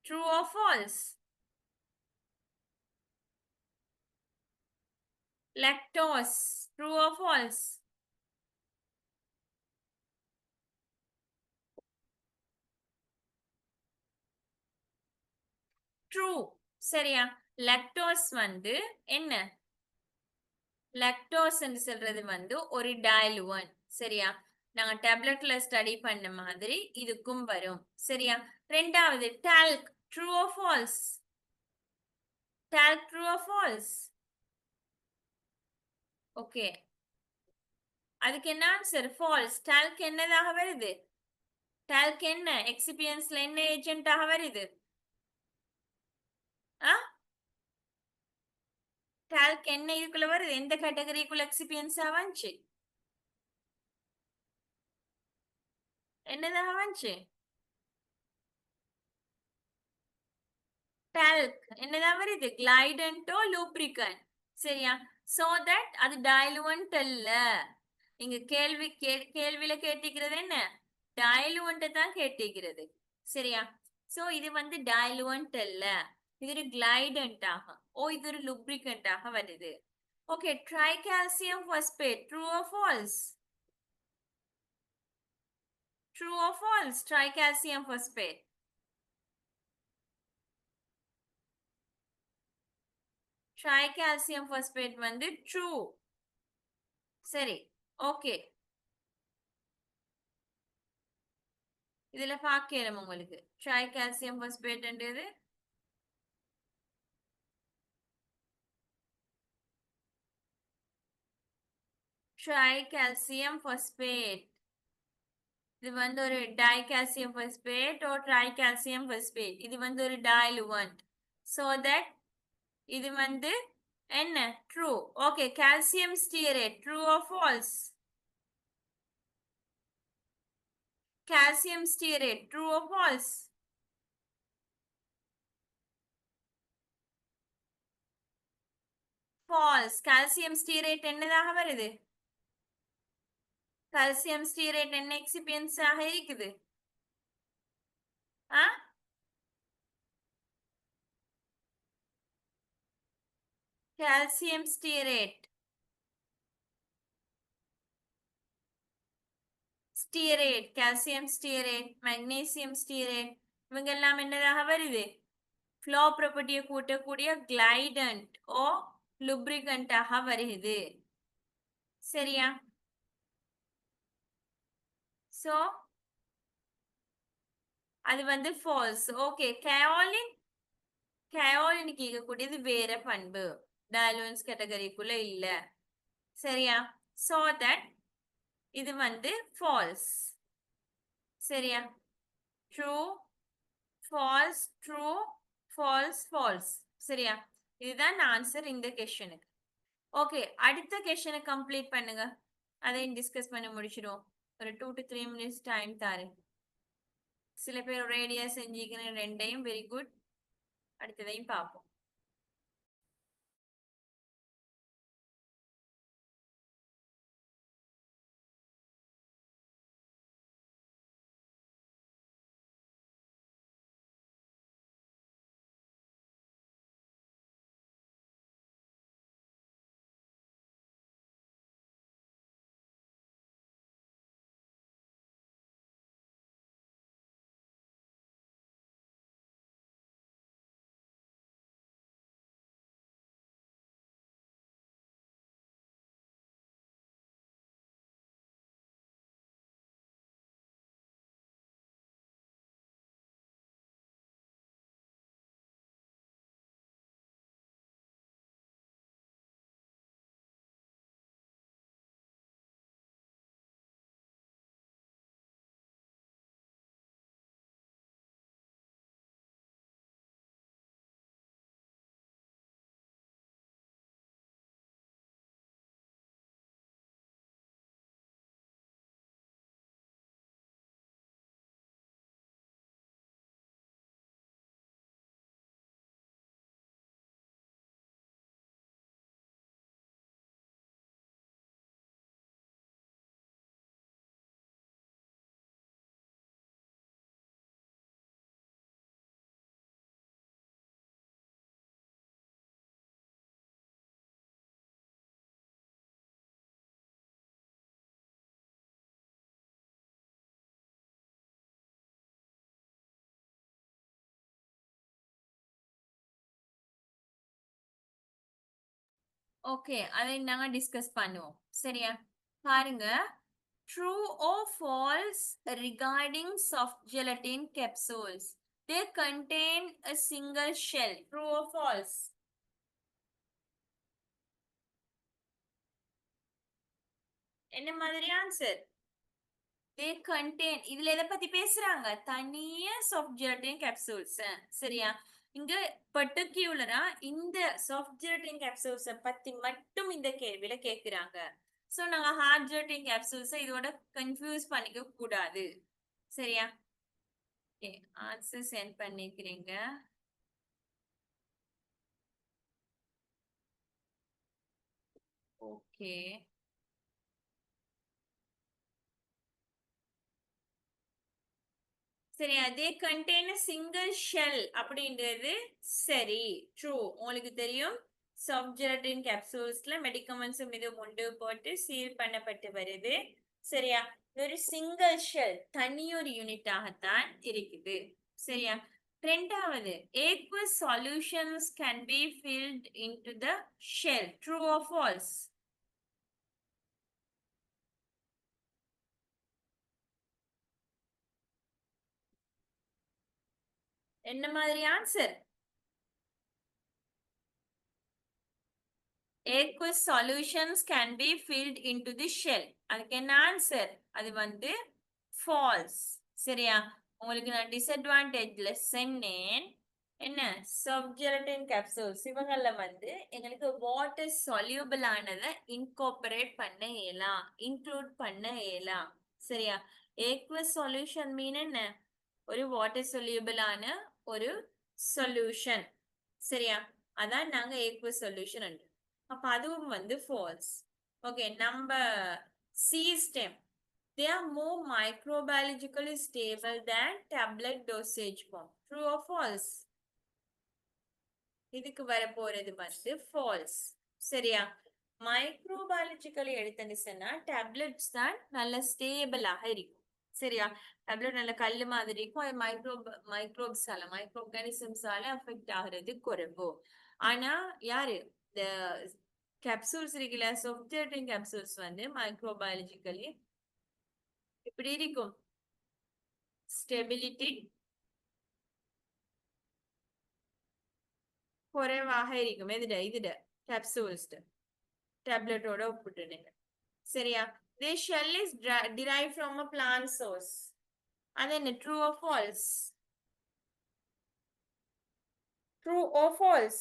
[SPEAKER 1] True or false? Lactose true or false? True. சரியா? லாக்டோஸ் வந்து என்ன? லாக்டோஸ் என்று சொல்றது வந்து ஒரு டைலுவன். சரியா? நாங்க டேப்லெட்ல ஸ்டடி பண்ண மாதிரி இதுக்கும் வரும். சரியா? ரெண்டாவது talc true or false? Talc true or false? Okay, அதுக்கு என்ன ஆன்சர்? ஃபால்ஸ். டால்க் என்னதாக வருது? டால்க் என்ன எக்ஸிபியன்ஸ்ல என்ன ஏஜென்ட்டாக வருது? ஆ, டால்க் என்ன இதுக்குள்ள வருது? எந்த கேட்டகரிக்குள்ள எக்ஸிபியன்ஸா வந்துச்சு? என்னதாக வந்துச்சு? டால்க் என்னதான் வருது? கிளைடன்ட்டோ லூப்ரிகன்ட். சரியா? சோ தட் அது டைலுவன்ட் அல்ல. நீங்க கேள்வியில கேட்டிருக்கிறது என்ன? டைலுவன்ட் தான் கேட்டிருக்கிறது. சரியா? சோ இது வந்து டைலுவன்ட் அல்ல. இது ஒரு கிளைடன்ட் ஆகும். இது ஒரு லூப்ரிகன்ட் ஆக வருது. Okay, tricalcium phosphate true or false? True or false? Tricalcium phosphate. Tricalcium phosphate வந்து ட்ரூ. சரி, ஓகே. இதுல பாக்கலாம் உங்களுக்கு ட்ரைகால்சியம் பாஸ்பேட்ன்றது ட்ரைகால்சியம் பாஸ்பேட். இது வந்து ஒரு டைகால்சியம் பாஸ்பேட் ஓ ட்ரைகால்சியம் பாஸ்பேட். இது வந்து ஒரு டைலுவன்ட். சோ தட் இது வந்து என்ன? True. Okay, calcium stearate true or false? Calcium stearate true or false? False. Calcium stearate என்னதாக வருது? கால்சியம் ஸ்டீரேட் என்ன எக்ஸிபியன்ஸ் ஆக இருக்குது? ஆ, calcium stearate stearate calcium stearate magnesium stearate இவங்க எல்லாம் என்னதாக வருது? ஃப்ளோ ப்ராப்பர்ட்டியை கூட்டக்கூடிய கிளைடன்ட் ஓ லுப்ரிகண்டாக வருகிறது. சரியா? சோ அது வந்து ஃபால்ஸ். Okay, kaolin. கயோலின் கேட்கக்கூடியது வேற பண்பு, டைலுவன்ஸ் கேட்டகரிக்குள்ள இல்ல. சரியா? சோ தட் இது வந்து ஃபால்ஸ். சரியா? True, false, true, false, false. சரியா? இதுதான் ஆன்சர் இந்த கொஸ்டினுக்கு. ஓகே, அடுத்த கொஸ்டினை கம்ப்ளீட் பண்ணுங்க. அதையும் டிஸ்கஸ் பண்ணி முடிச்சிடுவோம். ஒரு 2 to 3 minutes டைம் தாரேன். சில பேர் ரேடியா செஞ்சுக்கிறேன், ரெண்டையும் வெரி குட். அடுத்ததையும் பார்ப்போம். ஓகே, அதை நாங்க டிஸ்கஸ் பண்ணுவோம். சரியா? பாருங்க. True or false regarding soft gelatin capsules? They contain a single shell. True or false? என்ன மாதிரி ஆன்சர்? They contain. இதுல எதை பத்தி பேசுறாங்க? தனியா soft gelatin capsules. சரியா? இங்க பர்டிகுலரா இந்த soft gelatin capsules பத்தி மட்டும் இந்த கேள்வியில கேக்குறாங்க. சோ நாங்க hard gelatin capsules இதோட கன்ஃபியூஸ் பண்ணிக்க கூடாது. சரியா? ஆன்சர் சென்ட் பண்ணிக்கிறீங்க. ஓகே. சரி, அதே கண்டெய்னர் சிங்கிள் ஷெல் அப்படின்றது சரி, ட்ரூ. உங்களுக்கு தெரியும் சாஃப்ட் ஜெலட்டின் கேப்சூல்ஸ்ல மெடிக்கமெண்ட்ஸும் இது உண்டு போட்டு சீல் பண்ணப்பட்டு வருது. சரியா? ஒரு சிங்கிள் ஷெல் தனியொரு யூனிட்டாகத்தான் இருக்குது. சரியா? ரெண்டாவது, aqueous solutions can be filled into the shell. True or false? என்ன மாதிரி answer? aqueous solutions can be filled into the shell. அதுக்கு என்ன ஆன்சர்? அது வந்து false. சரியா? உங்களுக்கு நான் டிஸ்அட்வான்டேஜ்ல சொன்னேன். என்ன? soft gelatin capsules இவங்கள வந்து எங்களுக்கு வாட்டர் soluble ஆனதை இன்கார்பரேட் பண்ண இயலாம், இன்க்ளூட் பண்ண இயலாம். சரியா? aqueous solution மீன் என்ன? ஒரு வாட்டர் soluble ஆன ஒரு சொல்யூஷன். சரியா? அதான் நாங்க aqueous solution என்று. அப்ப அதுவும் வந்து false. Okay, number C stem. They are more microbiologically stable than tablet dosage form. True or false? இதுக்கு வர போறது வந்து false. சரியா? மைக்ரோபயாலஜிக்கலி எடுத்தேன்னு சொன்னா டேப்லெட்ஸ் தான் நல்ல ஸ்டேபிளாக இருக்கும். சரியா? டேப்லெட் நல்ல கல்லு மாதிரி இருக்கும். அது மைக்ரோப்ஸால மைக்ரோ ஆர்கானிசம்ஸால அஃபெக்ட் ஆகுறது குறைவு. ஆனா யாரு இந்த கேப்சூல்ஸ் இருக்குல்ல, சொப்ஜெட்டின் கேப்சூல்ஸ் வந்து மைக்ரோபயாலஜிக்கலி எப்படி இருக்கும்? ஸ்டெபிலிட்டி குறைவாக இருக்கும். இதுட கேப்சூல்ஸ் டேப்லெட்டோட ஒப்பிட்டுனீங்க. சரியா? Their shell is derived from a plant source. அது என்ன? True or false? True or false?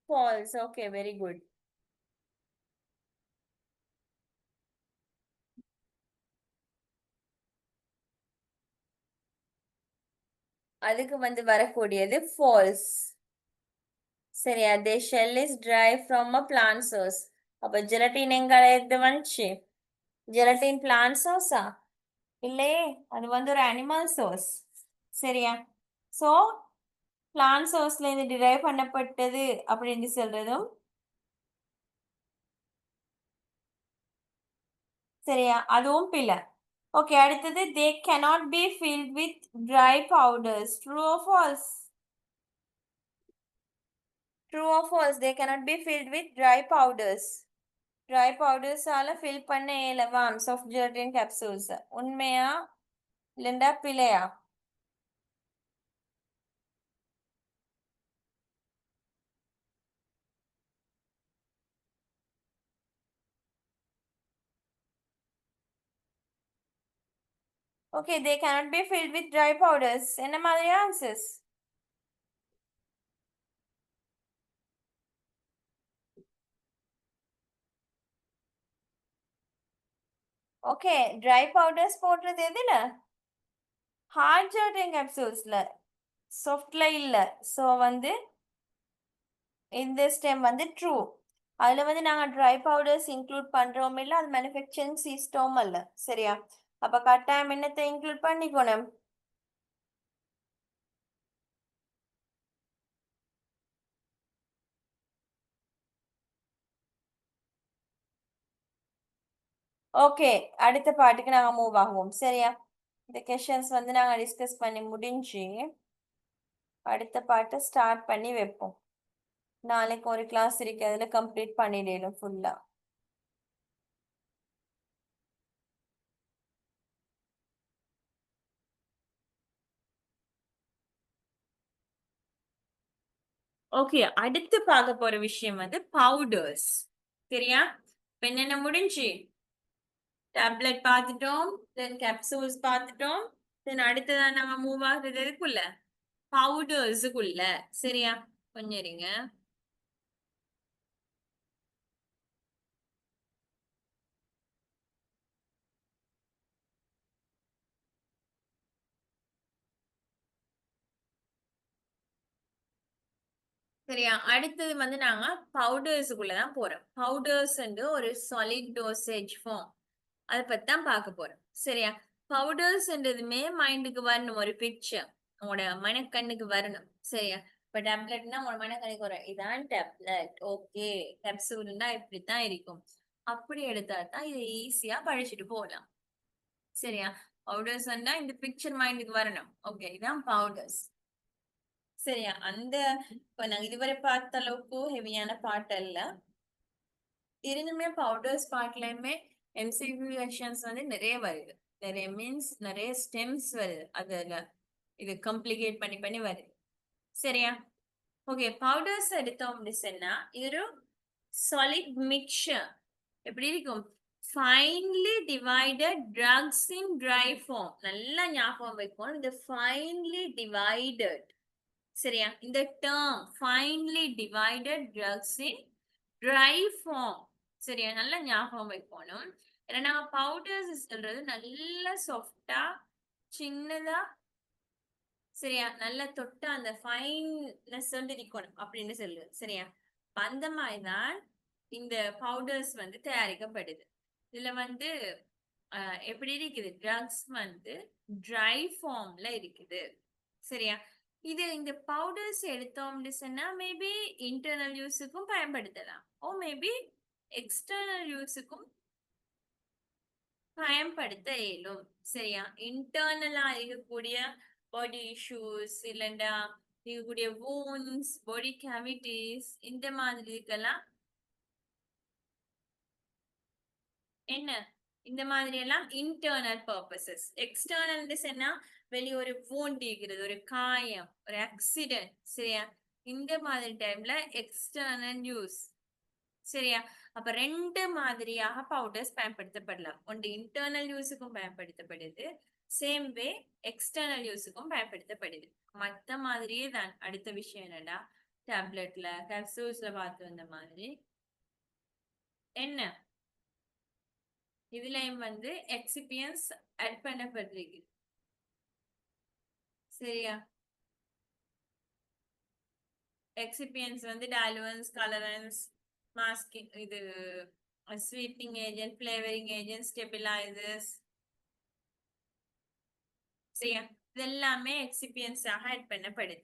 [SPEAKER 1] False. Okay, very good. அதுக்கு வந்து வரக்கூடியது false. சரியா? Their shell is derived from a plant source. அப்ப ஜெலட்டின் எங்க இருந்து வந்துச்சு? ஜெலட்டின் பிளான்ட் சோர்ஸா? இல்லையே, அது வந்து ஒரு அனிமல் சோர்ஸ். சரியா? சோ பிளான்ட் சோர்ஸ்ல இருந்து டிரைவ் பண்ணப்பட்டது அப்படின்னு சொல்றதும் சரியா? அதுவும் பிழை. ஓகே, அடுத்தது they cannot be filled with dry powders. True or false? True or false? They cannot be filled with dry powders. Dry powders ஆல fill பண்ண இயலவாம் soft gelatin capsules. உண்மையா இல்லைண்டா பிழையா? Okay, they cannot be filled with dry powders. என்ன மாதிரி answers? Okay, dry powders போடுறது எதுல? hard gelatin capsulesல, softல இல்ல. சோ வந்து இந்த ஸ்டெம் வந்து ட்ரூ. அதுல வந்து நாங்க ட்ரை பவுடர்ஸ் இன்க்ளூட் பண்றோம் இல்ல, அது மேனுஃபேக்சரிங் சிஸ்டம் அல்ல. சரியா? அப்ப கட்டாயம் என்னத்தை இன்க்ளூட் பண்ணிக்கணும்? ஓகே, அடுத்த பாட்டுக்கு நாங்க மூவ் ஆகுவோம். சரியா? இந்த கொஸ்டின்ஸ் வந்து நாங்க டிஸ்கஸ் பண்ணி முடிஞ்சு அடுத்த பாட்டை ஸ்டார்ட் பண்ணி வைப்போம். நாளைக்கு ஒரு கிளாஸ் இருக்கு, அதுல கம்ப்ளீட் பண்ணிடலாம் ஃபுல்லா. ஓகே, அடுத்து பார்க்க போற விஷயம் வந்து பவுடர்ஸ். சரியா? இப்ப என்னென்ன முடிஞ்சு? டேப்லெட் பார்த்துட்டோம், தென் கேப்சூல்ஸ் பார்த்துட்டோம், தென் அடுத்ததா நம்ம மூவ் ஆகுறது எதுக்குள்ள? பவுடர்ஸுக்குள்ள. சரியா? கொஞ்சம் இருங்க. சரியா? அடுத்தது வந்து நாங்க பவுடர்ஸுக்குள்ள தான் போறோம். பவுடர்ஸ் ஒரு சாலிட் டோசேஜ் ஃபார்ம். அதை பத்தி தான் பார்க்க போறோம். சரியா? பவுடர்ஸ்ன்றதுமே மைண்டுக்கு வரணும், ஒரு பிக்சர் உங்களோட மனக்கண்ணுக்கு வரணும். சரியா? இப்ப டேப்லெட்னா உங்களோட மனக்கண்ணுக்கு வரும், இதான் டேப்லெட், ஓகே. கேப்சூல்னா இப்படித்தான் இருக்கும். அப்படி எடுத்தா தான் இதை ஈஸியா படிச்சுட்டு போகலாம். சரியா? பவுடர்ஸ் இந்த பிக்சர் மைண்டுக்கு வரணும். ஓகே, இதான் பவுடர்ஸ். சரியா? இப்ப நாங்க இதுவரை பார்த்த அளவுக்கு ஹெவியான பாட்டு அல்ல. இருந்துமே பவுடர்ஸ் பார்ட்லயுமே எம்சிக்யூ கொஸ்டின்ஸ் வந்து நிறைய வருது. நிறைய மீன்ஸ் நிறைய ஸ்டெம்ஸ் வருது அதுல. இது கம்ப்ளிகேட் பண்ணி பண்ணி வருது. சரியா? ஓகே, பவுடர்ஸ் எடுத்தோம் அப்படின்னா இது ஒரு சாலிட் மிக்சர். எப்படி இருக்கும்? Finely divided drugs in dry form. நல்லா ஞாபகம் வைக்கும், இந்த ஃபைன்லி டிவைடட். சரியா? இந்த term finely divided drugs in dry form. சரியா? நல்லா ஞாபகம் வைக்கணும். ஏன்னா நாங்க பவுடர்ஸ் சொல்றது நல்ல சாஃப்டா, சின்னதா, சரியா, நல்ல தொட்டா அந்த ஃபைன்னஸ் வந்து இருக்கணும் அப்படின்னு சொல்லுது. சரியா? அந்த மாதிரிதான் இந்த பவுடர்ஸ் வந்து தயாரிக்கப்படுது. இதுல வந்து எப்படி இருக்குது? ட்ரக்ஸ் வந்து ட்ரை ஃபார்ம்ல இருக்குது. சரியா? இந்த பவுடர்ஸ் எடுத்தோம்னு சொன்னா மேபி இன்டர்னல் யூஸுக்கும் பயன்படுத்தலாம், ஓ மேபி எக்ஸ்டர்னல் யூஸுக்கும் பயன்படுத்த இயலும். சரியா? இன்டர்னலா இருக்கக்கூடிய பாடி இஷ்யூஸ், இல்லைண்டா இருக்கக்கூடிய wounds, பாடி கேவிட்டிஸ், இந்த மாதிரி இருக்கலாம். என்ன இந்த மாதிரி எல்லாம் இன்டர்னல் பர்பசஸ். எக்ஸ்டர்னல் சொன்னா வெளியே ஒரு wound இருக்கிறது, ஒரு காயம், ஒரு ஆக்சிடென்ட். சரியா? இந்த மாதிரி டைம்ல எக்ஸ்டர்னல் யூஸ். சரியா? அப்ப ரெண்டு மாதிரியாக பவுடர்ஸ் பயன்படுத்தப்படலாம். ஒன்று இன்டர்னல் யூஸுக்கும் பயன்படுத்தப்படுது, சேம் வே எக்ஸ்டர்னல் யூஸுக்கும் பயன்படுத்தப்படுது. மத்த மாதிரியே தான். அடுத்த விஷயம் என்னடா, டேப்லெட்ல கேப்சூல்ஸ்ல பார்த்து வந்த மாதிரி என்ன இதுலயும் வந்து எக்ஸிபியன்ஸ் ஆட் பண்ணப்பட்டிருக்கு. சரியா? எக்ஸிபியன்ஸ் வந்து டாலுவன்ஸ், கலரன்ஸ், மாஸ்கிங், இது sweating agent, flavouring agent, stabilisers. சரியா? இதெல்லாமே எக்ஸிபியன்ஸ் ஆட் பண்ணப்படுது.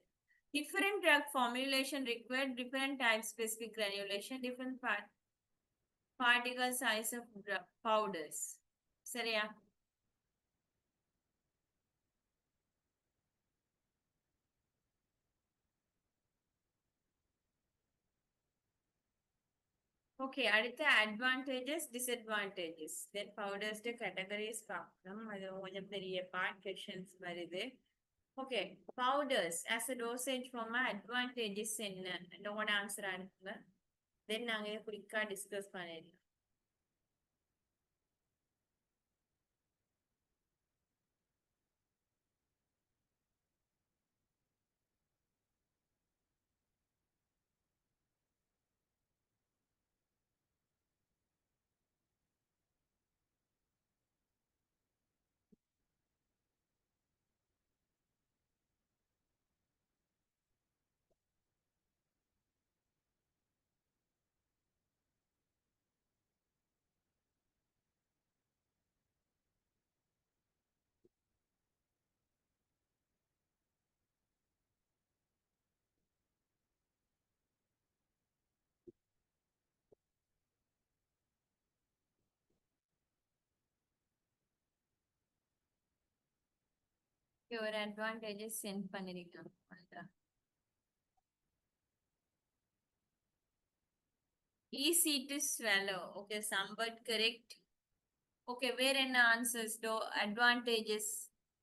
[SPEAKER 1] Different drug formulation require different type specific granulation, different particle size of powders. சரியா? ஓகே, அடுத்த advantages, disadvantages, then powders categories பார்க்கலாம். அது கொஞ்சம் பெரிய பார்ட் questions வருது. Okay, powders as a dosage form advantages என்ன? உங்களோட ஆன்சர் அனுப்புங்க, தென் நாங்க இதை குயிக்கா டிஸ்கஸ் பண்ணிடலாம். ஒரு அட்வான்டேஜஸ் சென்ட் பண்ணிருக்காங்க. easy to swallow. Okay, somewhat correct. Okay, வேற என்ன answers? Advantages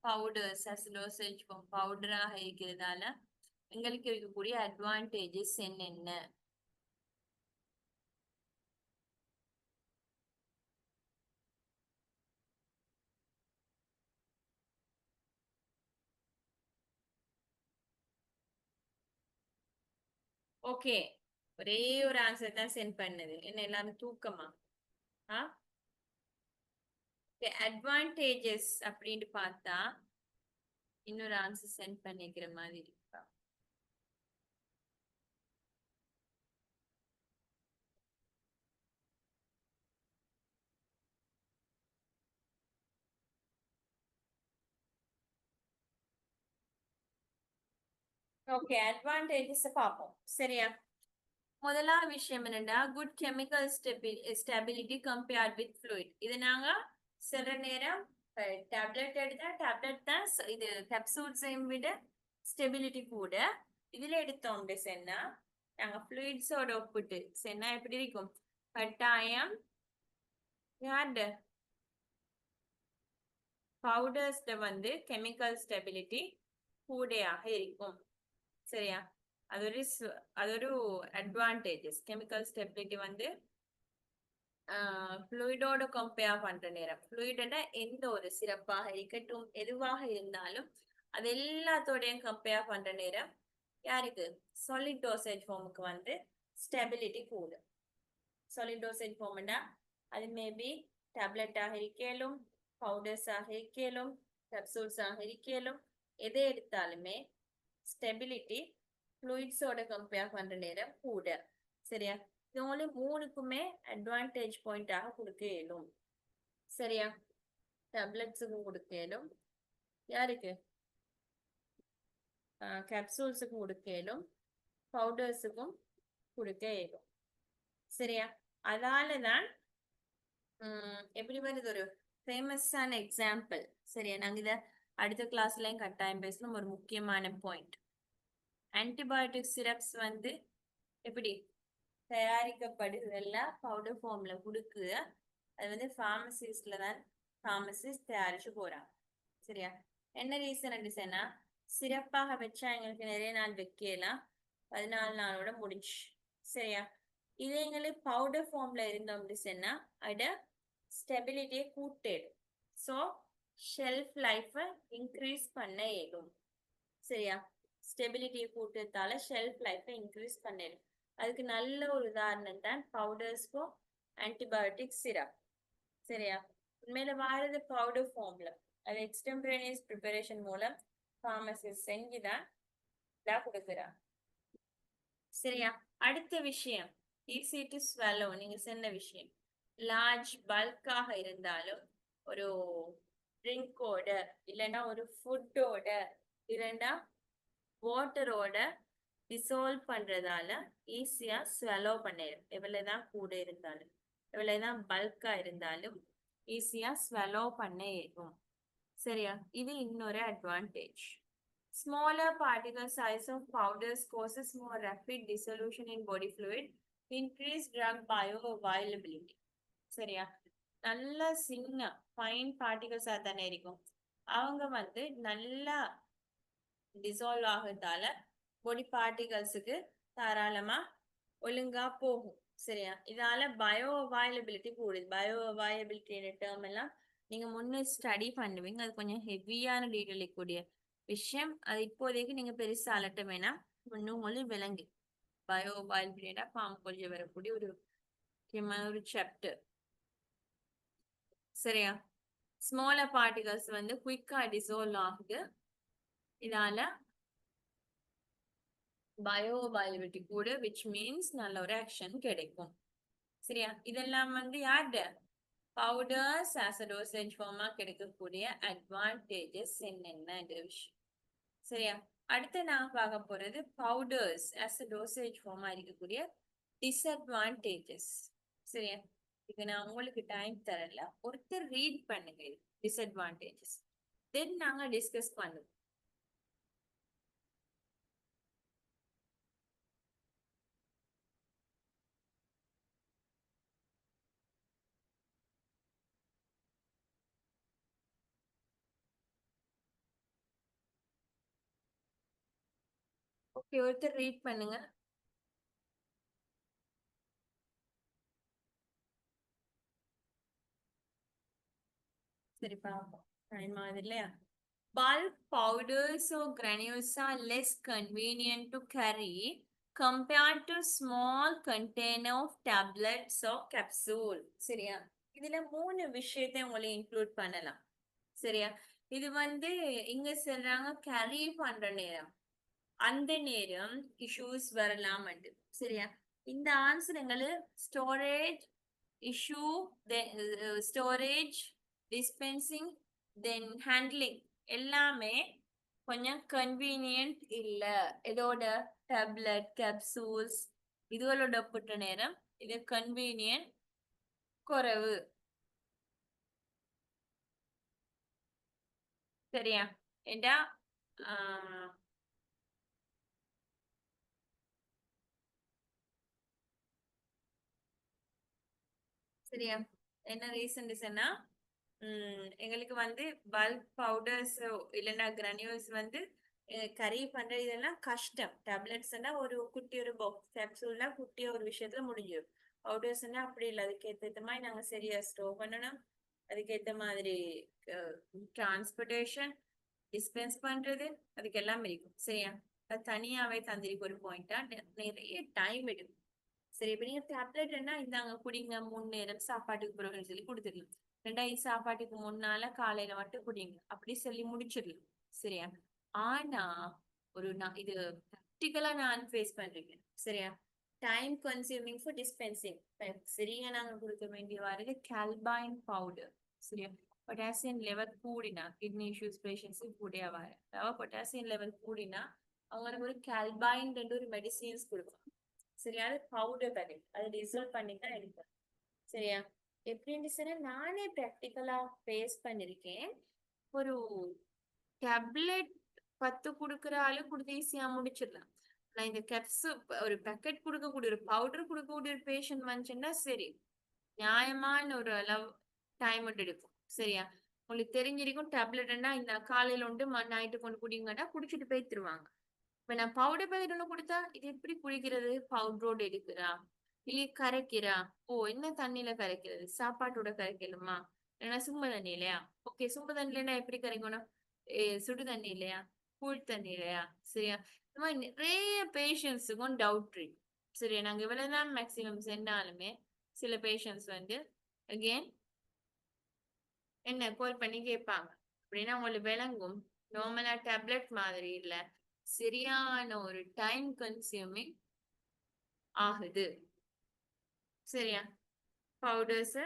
[SPEAKER 1] powders as dosage form powder ஆக இருக்கிறதால எங்களுக்கு இருக்கக்கூடிய advantages என்னென்ன? ஓகே, ஒரே ஒரு ஆன்சர் தான் சென்ட் பண்ணது. என்ன எல்லாரும் தூக்கமா? ஆ, அட்வான்டேஜஸ் அப்படின்னு பார்த்தா இன்னொரு ஆன்சர் சென்ட் பண்ணிக்கிற மாதிரி இருக்கா? ஓகே, அட்வான்டேஜஸ் பார்ப்போம். சரியா? முதலாவது விஷயம் என்னன்னா good chemical stability compared with fluid. இது நாங்க சில நேரம் டேப்லெட் எடுத்தா டேப்லெட் தான் இது கேப்சூல்ஸையும் விட ஸ்டெபிலிட்டி கூட. இதுல எடுத்தோம் சொன்னா நாங்க ஃப்ளூயிட்ஸோட ஒப்பிட்டு சொன்னா எப்படி இருக்கும்? கட்டாயம் யார்டு பவுடர்ஸ்ல வந்து கெமிக்கல் ஸ்டெபிலிட்டி கூடையாக இருக்கும். சரியா? அது ஒரு அட்வான்டேஜஸ். கெமிக்கல் ஸ்டெபிலிட்டி வந்து ஃப்ளூயிடோட கம்பேர் பண்ற நேரம் ஃப்ளூயிடா எந்த ஒரு சிறப்பாக இருக்கட்டும் எதுவாக இருந்தாலும் அது எல்லாத்தோடையும் கம்பேர் பண்ற நேரம் யாருக்கு சாலிட் டோசேஜ் ஃபார்முக்கு வந்து ஸ்டெபிலிட்டி கூட. சாலிட் டோசேஜ் ஃபார்ம்னா அது மேபி டேப்லெட்டாக இருக்கலும் பவுடர்ஸாக இருக்கலும் கேப்சூல்ஸாக இருக்கலும் எதை எடுத்தாலுமே ஸ்டெபிலிட்டி ஃப்ளூயிட்ஸோட கம்பேர் பண்ற நேரம் கூட. சரியா? இது only மூணுக்குமே அட்வான்டேஜ் பாயிண்டாக கொடுக்க இயலும். சரியா? டேப்லெட்ஸுக்கும் கொடுக்க இயலும், யாருக்கு கேப்சூல்ஸுக்கும் கொடுக்க இயலும், பவுடர்ஸுக்கும் கொடுக்க இயலும். சரியா? அதாலதான் எப்படி வருது ஒரு ஃபேமஸான எக்ஸாம்பிள். சரியா? நாங்க இத அடுத்த கிளாஸ்லயும் கட்டாயம் பேசணும். ஒரு முக்கியமான பாயிண்ட், ஆன்டிபயோட்டிக் சிரப்ஸ் வந்து எப்படி தயாரிக்கப்படுகிறதெல்லாம் பவுடர் ஃபார்ம்ல கொடுக்குது. அது வந்து ஃபார்மசிஸ்ட்ல தான் ஃபார்மசிஸ்ட் தயாரிச்சு போறாங்க. சரியா? என்ன ரீசன் அப்படின்னா சிறப்பாக வச்சா எங்களுக்கு நிறைய நாள் வைக்கலாம், 14 நாளோட முடிஞ்சு. சரியா? இது எங்களுக்கு பவுடர் ஃபார்ம்ல இருந்தோம் அப்படின்னா அட ஸ்டெபிலிட்டியை கூட்டிடும். ஸோ ஷெல்ஃப் லைஃபை இன்க்ரீஸ் பண்ண இயலும். சரியா? ஸ்டெபிலிட்டியை கூட்டுறதால ஷெல்ஃப் லைஃபை இன்க்ரீஸ் பண்ணிடும். அதுக்கு நல்ல ஒரு உதாரணம் தான் பவுடர்ஸ்க்கும் ஆன்டிபயோட்டிக் சிரப். சரியா? உண்மையில வாரது பவுடர் ஃபார்ம்ல அது எக்ஸ்டெம்பரேனியஸ் ப்ரிப்பரேஷன் மூலம் ஃபார்மசிஸ்ட் செஞ்சுதான் கொடுக்குறாங்க. சரியா? அடுத்த விஷயம் ஈஸி டு ஸ்வெல்லோ. நீங்க சொன்ன விஷயம் லார்ஜ் பல்காக இருந்தாலும் ஒரு ட்ரிங்கோட இல்லைன்னா ஒரு ஃபுட்டோட இல்லைன்னா வாட்டரோட டிசால்வ் பண்றதால ஈஸியா ஸ்வெல்லோ பண்ணிடும். எவ்வளவுதான் கூட இருந்தாலும் எவ்வளவுதான் பல்கா இருந்தாலும் ஈஸியா ஸ்வெல்லோ பண்ண இருக்கும். சரியா? இது இன்னொரு advantage. Smaller particle size of powders causes more rapid dissolution in body fluid, increased drug bioavailability. சரியா? நல்ல சின்ன ஃபைன் பார்ட்டிகல்ஸா தானே இருக்கும். அவங்க வந்து நல்லா டிசால்வ் ஆகிறதால பொடி பார்ட்டிகல்ஸுக்கு தாராளமா ஒழுங்கா போகும். சரியா? இதால பயோ அவைலபிலிட்டி கூடுது. பயோ அவைலபிலிட்டி டேர்ம் எல்லாம் நீங்க முன்னே ஸ்டடி பண்ணுவீங்க. அது கொஞ்சம் ஹெவியான டீட்டெயில் கூடிய விஷயம். அது இப்போதைக்கு நீங்க பெருசா அலட்ட வேணாம், இன்னும் உங்களுக்கு விளங்கு. பயோ அவைலபிலிட்டியா ஃபார்மகாலஜி வரக்கூடிய ஒரு முக்கியமான ஒரு சாப்டர். சரியா? ஸ்மாலர் பார்ட்டிகல்ஸ் வந்து குயிக்கா டிசால்வ் ஆகுது. இதால பயோ அவைலபிலிட்டி கூட, விச் மீன்ஸ் நல்ல ஒரு ஆக்ஷன் கிடைக்கும். சரியா? இதெல்லாம் வந்து யார்ட பவுடர்ஸ் ஆஸ் அ டோசேஜ் ஃபார்மா கிடைக்கக்கூடிய அட்வான்டேஜஸ் என்னென்ன விஷயம். சரியா? அடுத்து நான் பார்க்க போறது பவுடர்ஸ் ஆஸ் அ டோசேஜ் ஃபார்மா இருக்கக்கூடிய டிஸ்அட்வான்டேஜஸ். சரியா? இது நான் உங்களுக்கு டைம் தரல, ஒருத்தர் ரீட் பண்ணுங்க டிஸ்அட்வான்டேஜஸ், தென் நாங்க டிஸ்கஸ் பண்ணுவோம். ஓகே, ஒருத்தர் ரீட் பண்ணுங்க. சரி பாப்போம். டைம் ஆகுது இல்லையா? Bulk powders or granules are less convenient to carry compared to small container of tablets or capsule. சரியா? இதுல 3 விஷயத்தை உங்களை இன்க்ளூட் பண்ணலாம். சரியா? இது வந்து இங்க சொல்றாங்க கேரி பண்ற நேரம், அந்த நேரம் இஷ்யூஸ் வரலாம். சரியா? இந்த ஆன்சர் எங்களுக்கு ஸ்டோரேஜ் இஷ்யூ, ஸ்டோரேஜ், டிஸ்பென்சிங், தென் ஹேண்ட்லிங் எல்லாமே கொஞ்சம் கன்வீனியன்ட் இல்ல. இதோட டேப்லெட் கேப்சூல்ஸ் இதுகளோட ஒப்பிட்ட நேரம் இது கன்வீனியன்ட் குறைவு. சரியா? ஏண்டா சரியா, என்ன ரீசன் சொன்னா எங்களுக்கு வந்து பல்க் பவுடர்ஸ் இல்லைன்னா கிரானியூல்ஸ் வந்து கறி பண்ற இதெல்லாம் கஷ்டம். டேப்லெட்ஸ்னா ஒரு குட்டி ஒரு பாக்ஸ், கேப்சூல்னா குட்டிய ஒரு விஷயத்துல முடிஞ்சிடும். பவுடர்ஸ்னா அப்படி இல்லை, அதுக்கேற்ற மாதிரி நாங்க சரியா ஸ்டோர் பண்ணணும், அதுக்கேற்ற மாதிரி டிரான்ஸ்போர்டேஷன், டிஸ்பென்ஸ் பண்றது, அதுக்கு எல்லாம் இருக்கும். சரியா? அது தனியாவே தந்திருக்கு ஒரு பாயிண்டா, நிறைய டைம் எடுக்கும். சரி, இப்ப நீங்க டேப்லெட்னா இந்தாங்க குடிங்க, 3 நேரம் சாப்பாட்டுக்கு பிறகுன்னு சொல்லி கொடுத்துடலாம். 2 சாப்பாட்டுக்கு முன்னால காலையில மட்டும் குடிங்க, அப்படி சொல்லி முடிச்சிடலாம். சரியா? ஆனா இது ப்ராக்டிக்கலா நான் ஃபேஸ் பண்றேன். சரியா? Time consuming for dispensing. சரியா, நாங்க கொடுக்க வேண்டிய வருது கால்பைன் பவுடர். சரியா? பொட்டாசியம் லெவல் கூடினா கிட்னி இஷ்யூஸ் பேஷண்ட்ஸ் கூடிய வர, அதாவது பொட்டாசியம் லெவல் கூடினா அவங்களுக்கு ஒரு கால்பைன் ஒரு மெடிசின்ஸ் கொடுக்கும். சரியா? அது பவுடர் கிடைக்கும், அதை டிசால்வ் பண்ணி தான் எடுப்பேன். சரியா? எப்படின்னு சொன்னா நானே ப்ராக்டிக்கலா ஃபேஸ் பண்ணிருக்கேன். ஒரு டேப்லெட் 10 கொடுக்குற ஆளு கொடுத்து ஈஸியா முடிச்சிடலாம். நான் இந்த கெப்ஸ் ஒரு பேக்கெட் கொடுக்கக்கூடிய ஒரு பவுடர் கொடுக்கக்கூடிய ஒரு பேஷண்ட் வந்துச்சுன்னா சரி, நியாயமான ஒரு அளவு டைம் எடுக்கும். சரியா? உங்களுக்கு தெரிஞ்சிருக்கும் டேப்லெட்னா இந்த காலையில உண்டு நைட்டு கொண்டு குடிங்கன்னா குடிச்சிட்டு போய்த்துருவாங்க. இப்ப நான் பவுடர் பேக்கெட் ஒண்ணு கொடுத்தா இது எப்படி குடிக்கிறது? பவுடரோட எடுக்கிறா இல்ல கரைக்கிறா? ஓ, என்ன தண்ணியில கரைக்கிறது? சாப்பாட்டோட கரைக்கலுமா இல்லைன்னா சும்மா தண்ணி இல்லையா? ஓகே, சும்மா தண்ணியிலன்னா எப்படி கரைக்கணும்? சுடு தண்ணி இல்லையா, கூழ் தண்ணி இல்லையா? சரியா? இந்த மாதிரி நிறைய பேஷண்ட்ஸுக்கும் டவுட் இருக்கு. சரியா? நாங்க இவ்வளவுதான் மேக்சிமம் சென்றாலுமே சில பேஷண்ட்ஸ் வந்து அகெயின் என்ன கால் பண்ணி கேட்பாங்க. அப்படின்னா உங்களுக்கு விளங்கும், நார்மலா டேப்லெட் மாதிரி இல்ல, சரியான ஒரு டைம் கன்சியூமிங் ஆகுது. சரியா? பவுடர்ஸ்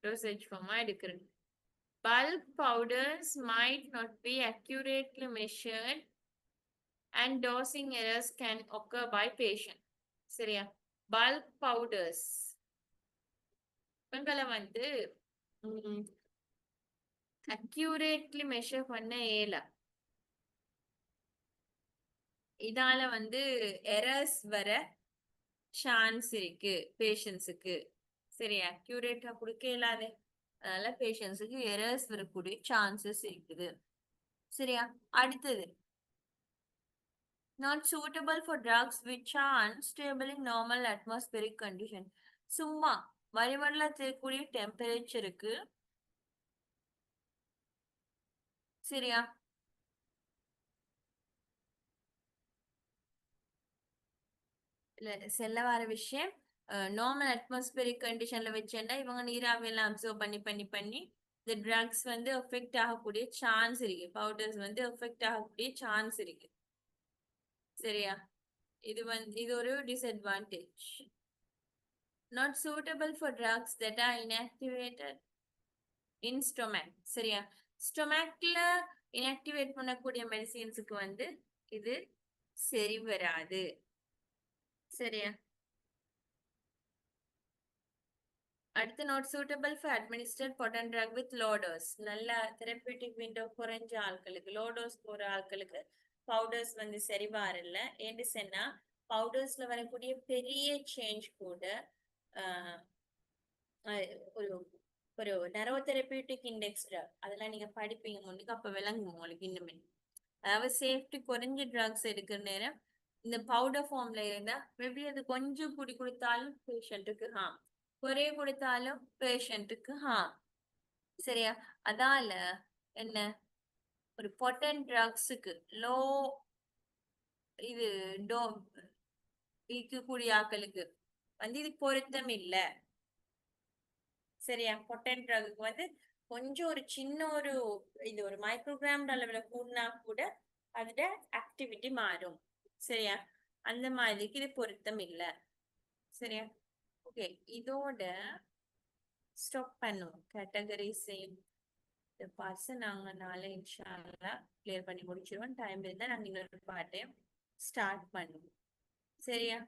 [SPEAKER 1] டோசேஜ் ஃபார்மா எடுக்கிறது. Bulk powders might not be accurately measured and dosing errors can occur by patient. சரியா? Bulk powders இவங்களை வந்து accurately measure பண்ண இயல. இதால வந்து எரர்ஸ் வர சான்ஸ் இருக்கு பேஷண்ட்ஸுக்கு. சரியா? அக்யூரேட்டா கொடுக்க இயலாது, அதனால பேஷண்ட்ஸுக்கு எரர்ஸ் வரக்கூடிய சான்சஸ் இருக்குது. சரியா? அடுத்தது not suitable for drugs which are unstable in normal atmospheric condition. சும்மா வளிமண்டலத்தில் கூடிய டெம்பரேச்சருக்கு, சரியா, இல்ல செல்ல வர விஷயம் நார்மல் அட்மாஸ்பியரிக் கண்டிஷன்ல வச்சேன்னா இவங்க நீராவி எல்லாம் அப்சர்வ் பண்ணி பண்ணி பண்ணி இந்த ட்ரக்ஸ் வந்து எஃபெக்ட் ஆகக்கூடிய சான்ஸ் இருக்கு, பவுடர்ஸ் வந்து எஃபெக்ட் ஆகக்கூடிய சான்ஸ் இருக்கு. சரியா? இது ஒரு disadvantage. Not suitable for drugs that are inactivated in stomach. சரியா? ஸ்டொமக்ல இன்ஆக்டிவேட் பண்ணக்கூடிய மெடிசின்ஸுக்கு வந்து இது சரி வராது. சரியா? அடுத்து not suitable for administered potent drug with low dose. நல்ல தெரப்பியூட்டிக் விண்டோ குறைஞ்ச ஆட்களுக்கு, லோ டோஸ் போற ஆட்களுக்கு பவுடர்ஸ் வந்து சரி வரல. ஏன்னு சொன்னா பவுடர்ஸ்ல வரக்கூடிய பெரிய சேஞ்ச் கூட ஒரு ஒரு நரோ தெரப்பியூட்டிக் இண்டெக்ஸ் ட்ரக், அதெல்லாம் நீங்க படிப்பீங்க முன்னுக்கு, அப்ப விளங்குங்க உங்களுக்கு இன்னுமே. அதாவது சேஃப்டி குறைஞ்ச ட்ரக்ஸ் எடுக்கிற நேரம் இந்த பவுடர் ஃபார்ம்ல இருந்தா மேபி அது கொஞ்சம் குடி கொடுத்தாலும் பேஷண்ட்டுக்கு ஹார்ம், குறைய கொடுத்தாலும் பேஷண்ட்டுக்கு ஹார்ம். சரியா? அதால என்ன, ஒரு பொட்டன்ட் ட்ரக்ஸுக்கு லோ இது டோ இருக்கக்கூடிய ஆக்களுக்கு வந்து இது பொருத்தம் இல்ல. சரியா? பொட்டன்ட் ட்ரக்கு வந்து கொஞ்சம் ஒரு சின்ன ஒரு இது ஒரு மைக்ரோகிராம் அளவுல கூடினா கூட அதோட ஆக்டிவிட்டி மாறும். சரியா? அந்த மாதிரிக்கு இது பொருத்தம் இல்ல. சரியா? ஓகே, இதோட ஸ்டாப் பண்ணுவோம் கேட்டகரிஸையும். இந்த பார்ட்ஸை நாங்க நாளை இன்ஷால்லா கிளியர் பண்ணி முடிச்சிருவோம். டைம் இருந்தா நாங்க இன்னொரு பார்ட்டையும் ஸ்டார்ட் பண்ணுவோம். சரியா?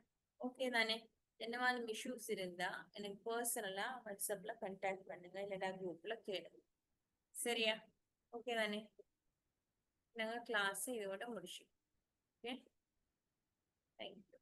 [SPEAKER 1] ஓகே தானே? என்னவாலும் இஷ்யூஸ் இருந்தா எனக்கு பர்சனலா வாட்ஸ்அப்ல கான்டாக்ட் பண்ணுங்க, இல்லைன்னா குரூப்ல கேளுங்க. சரியா? ஓகே தானே? நாங்க கிளாஸ் இதோட முடிச்சோம். Okay, thank you.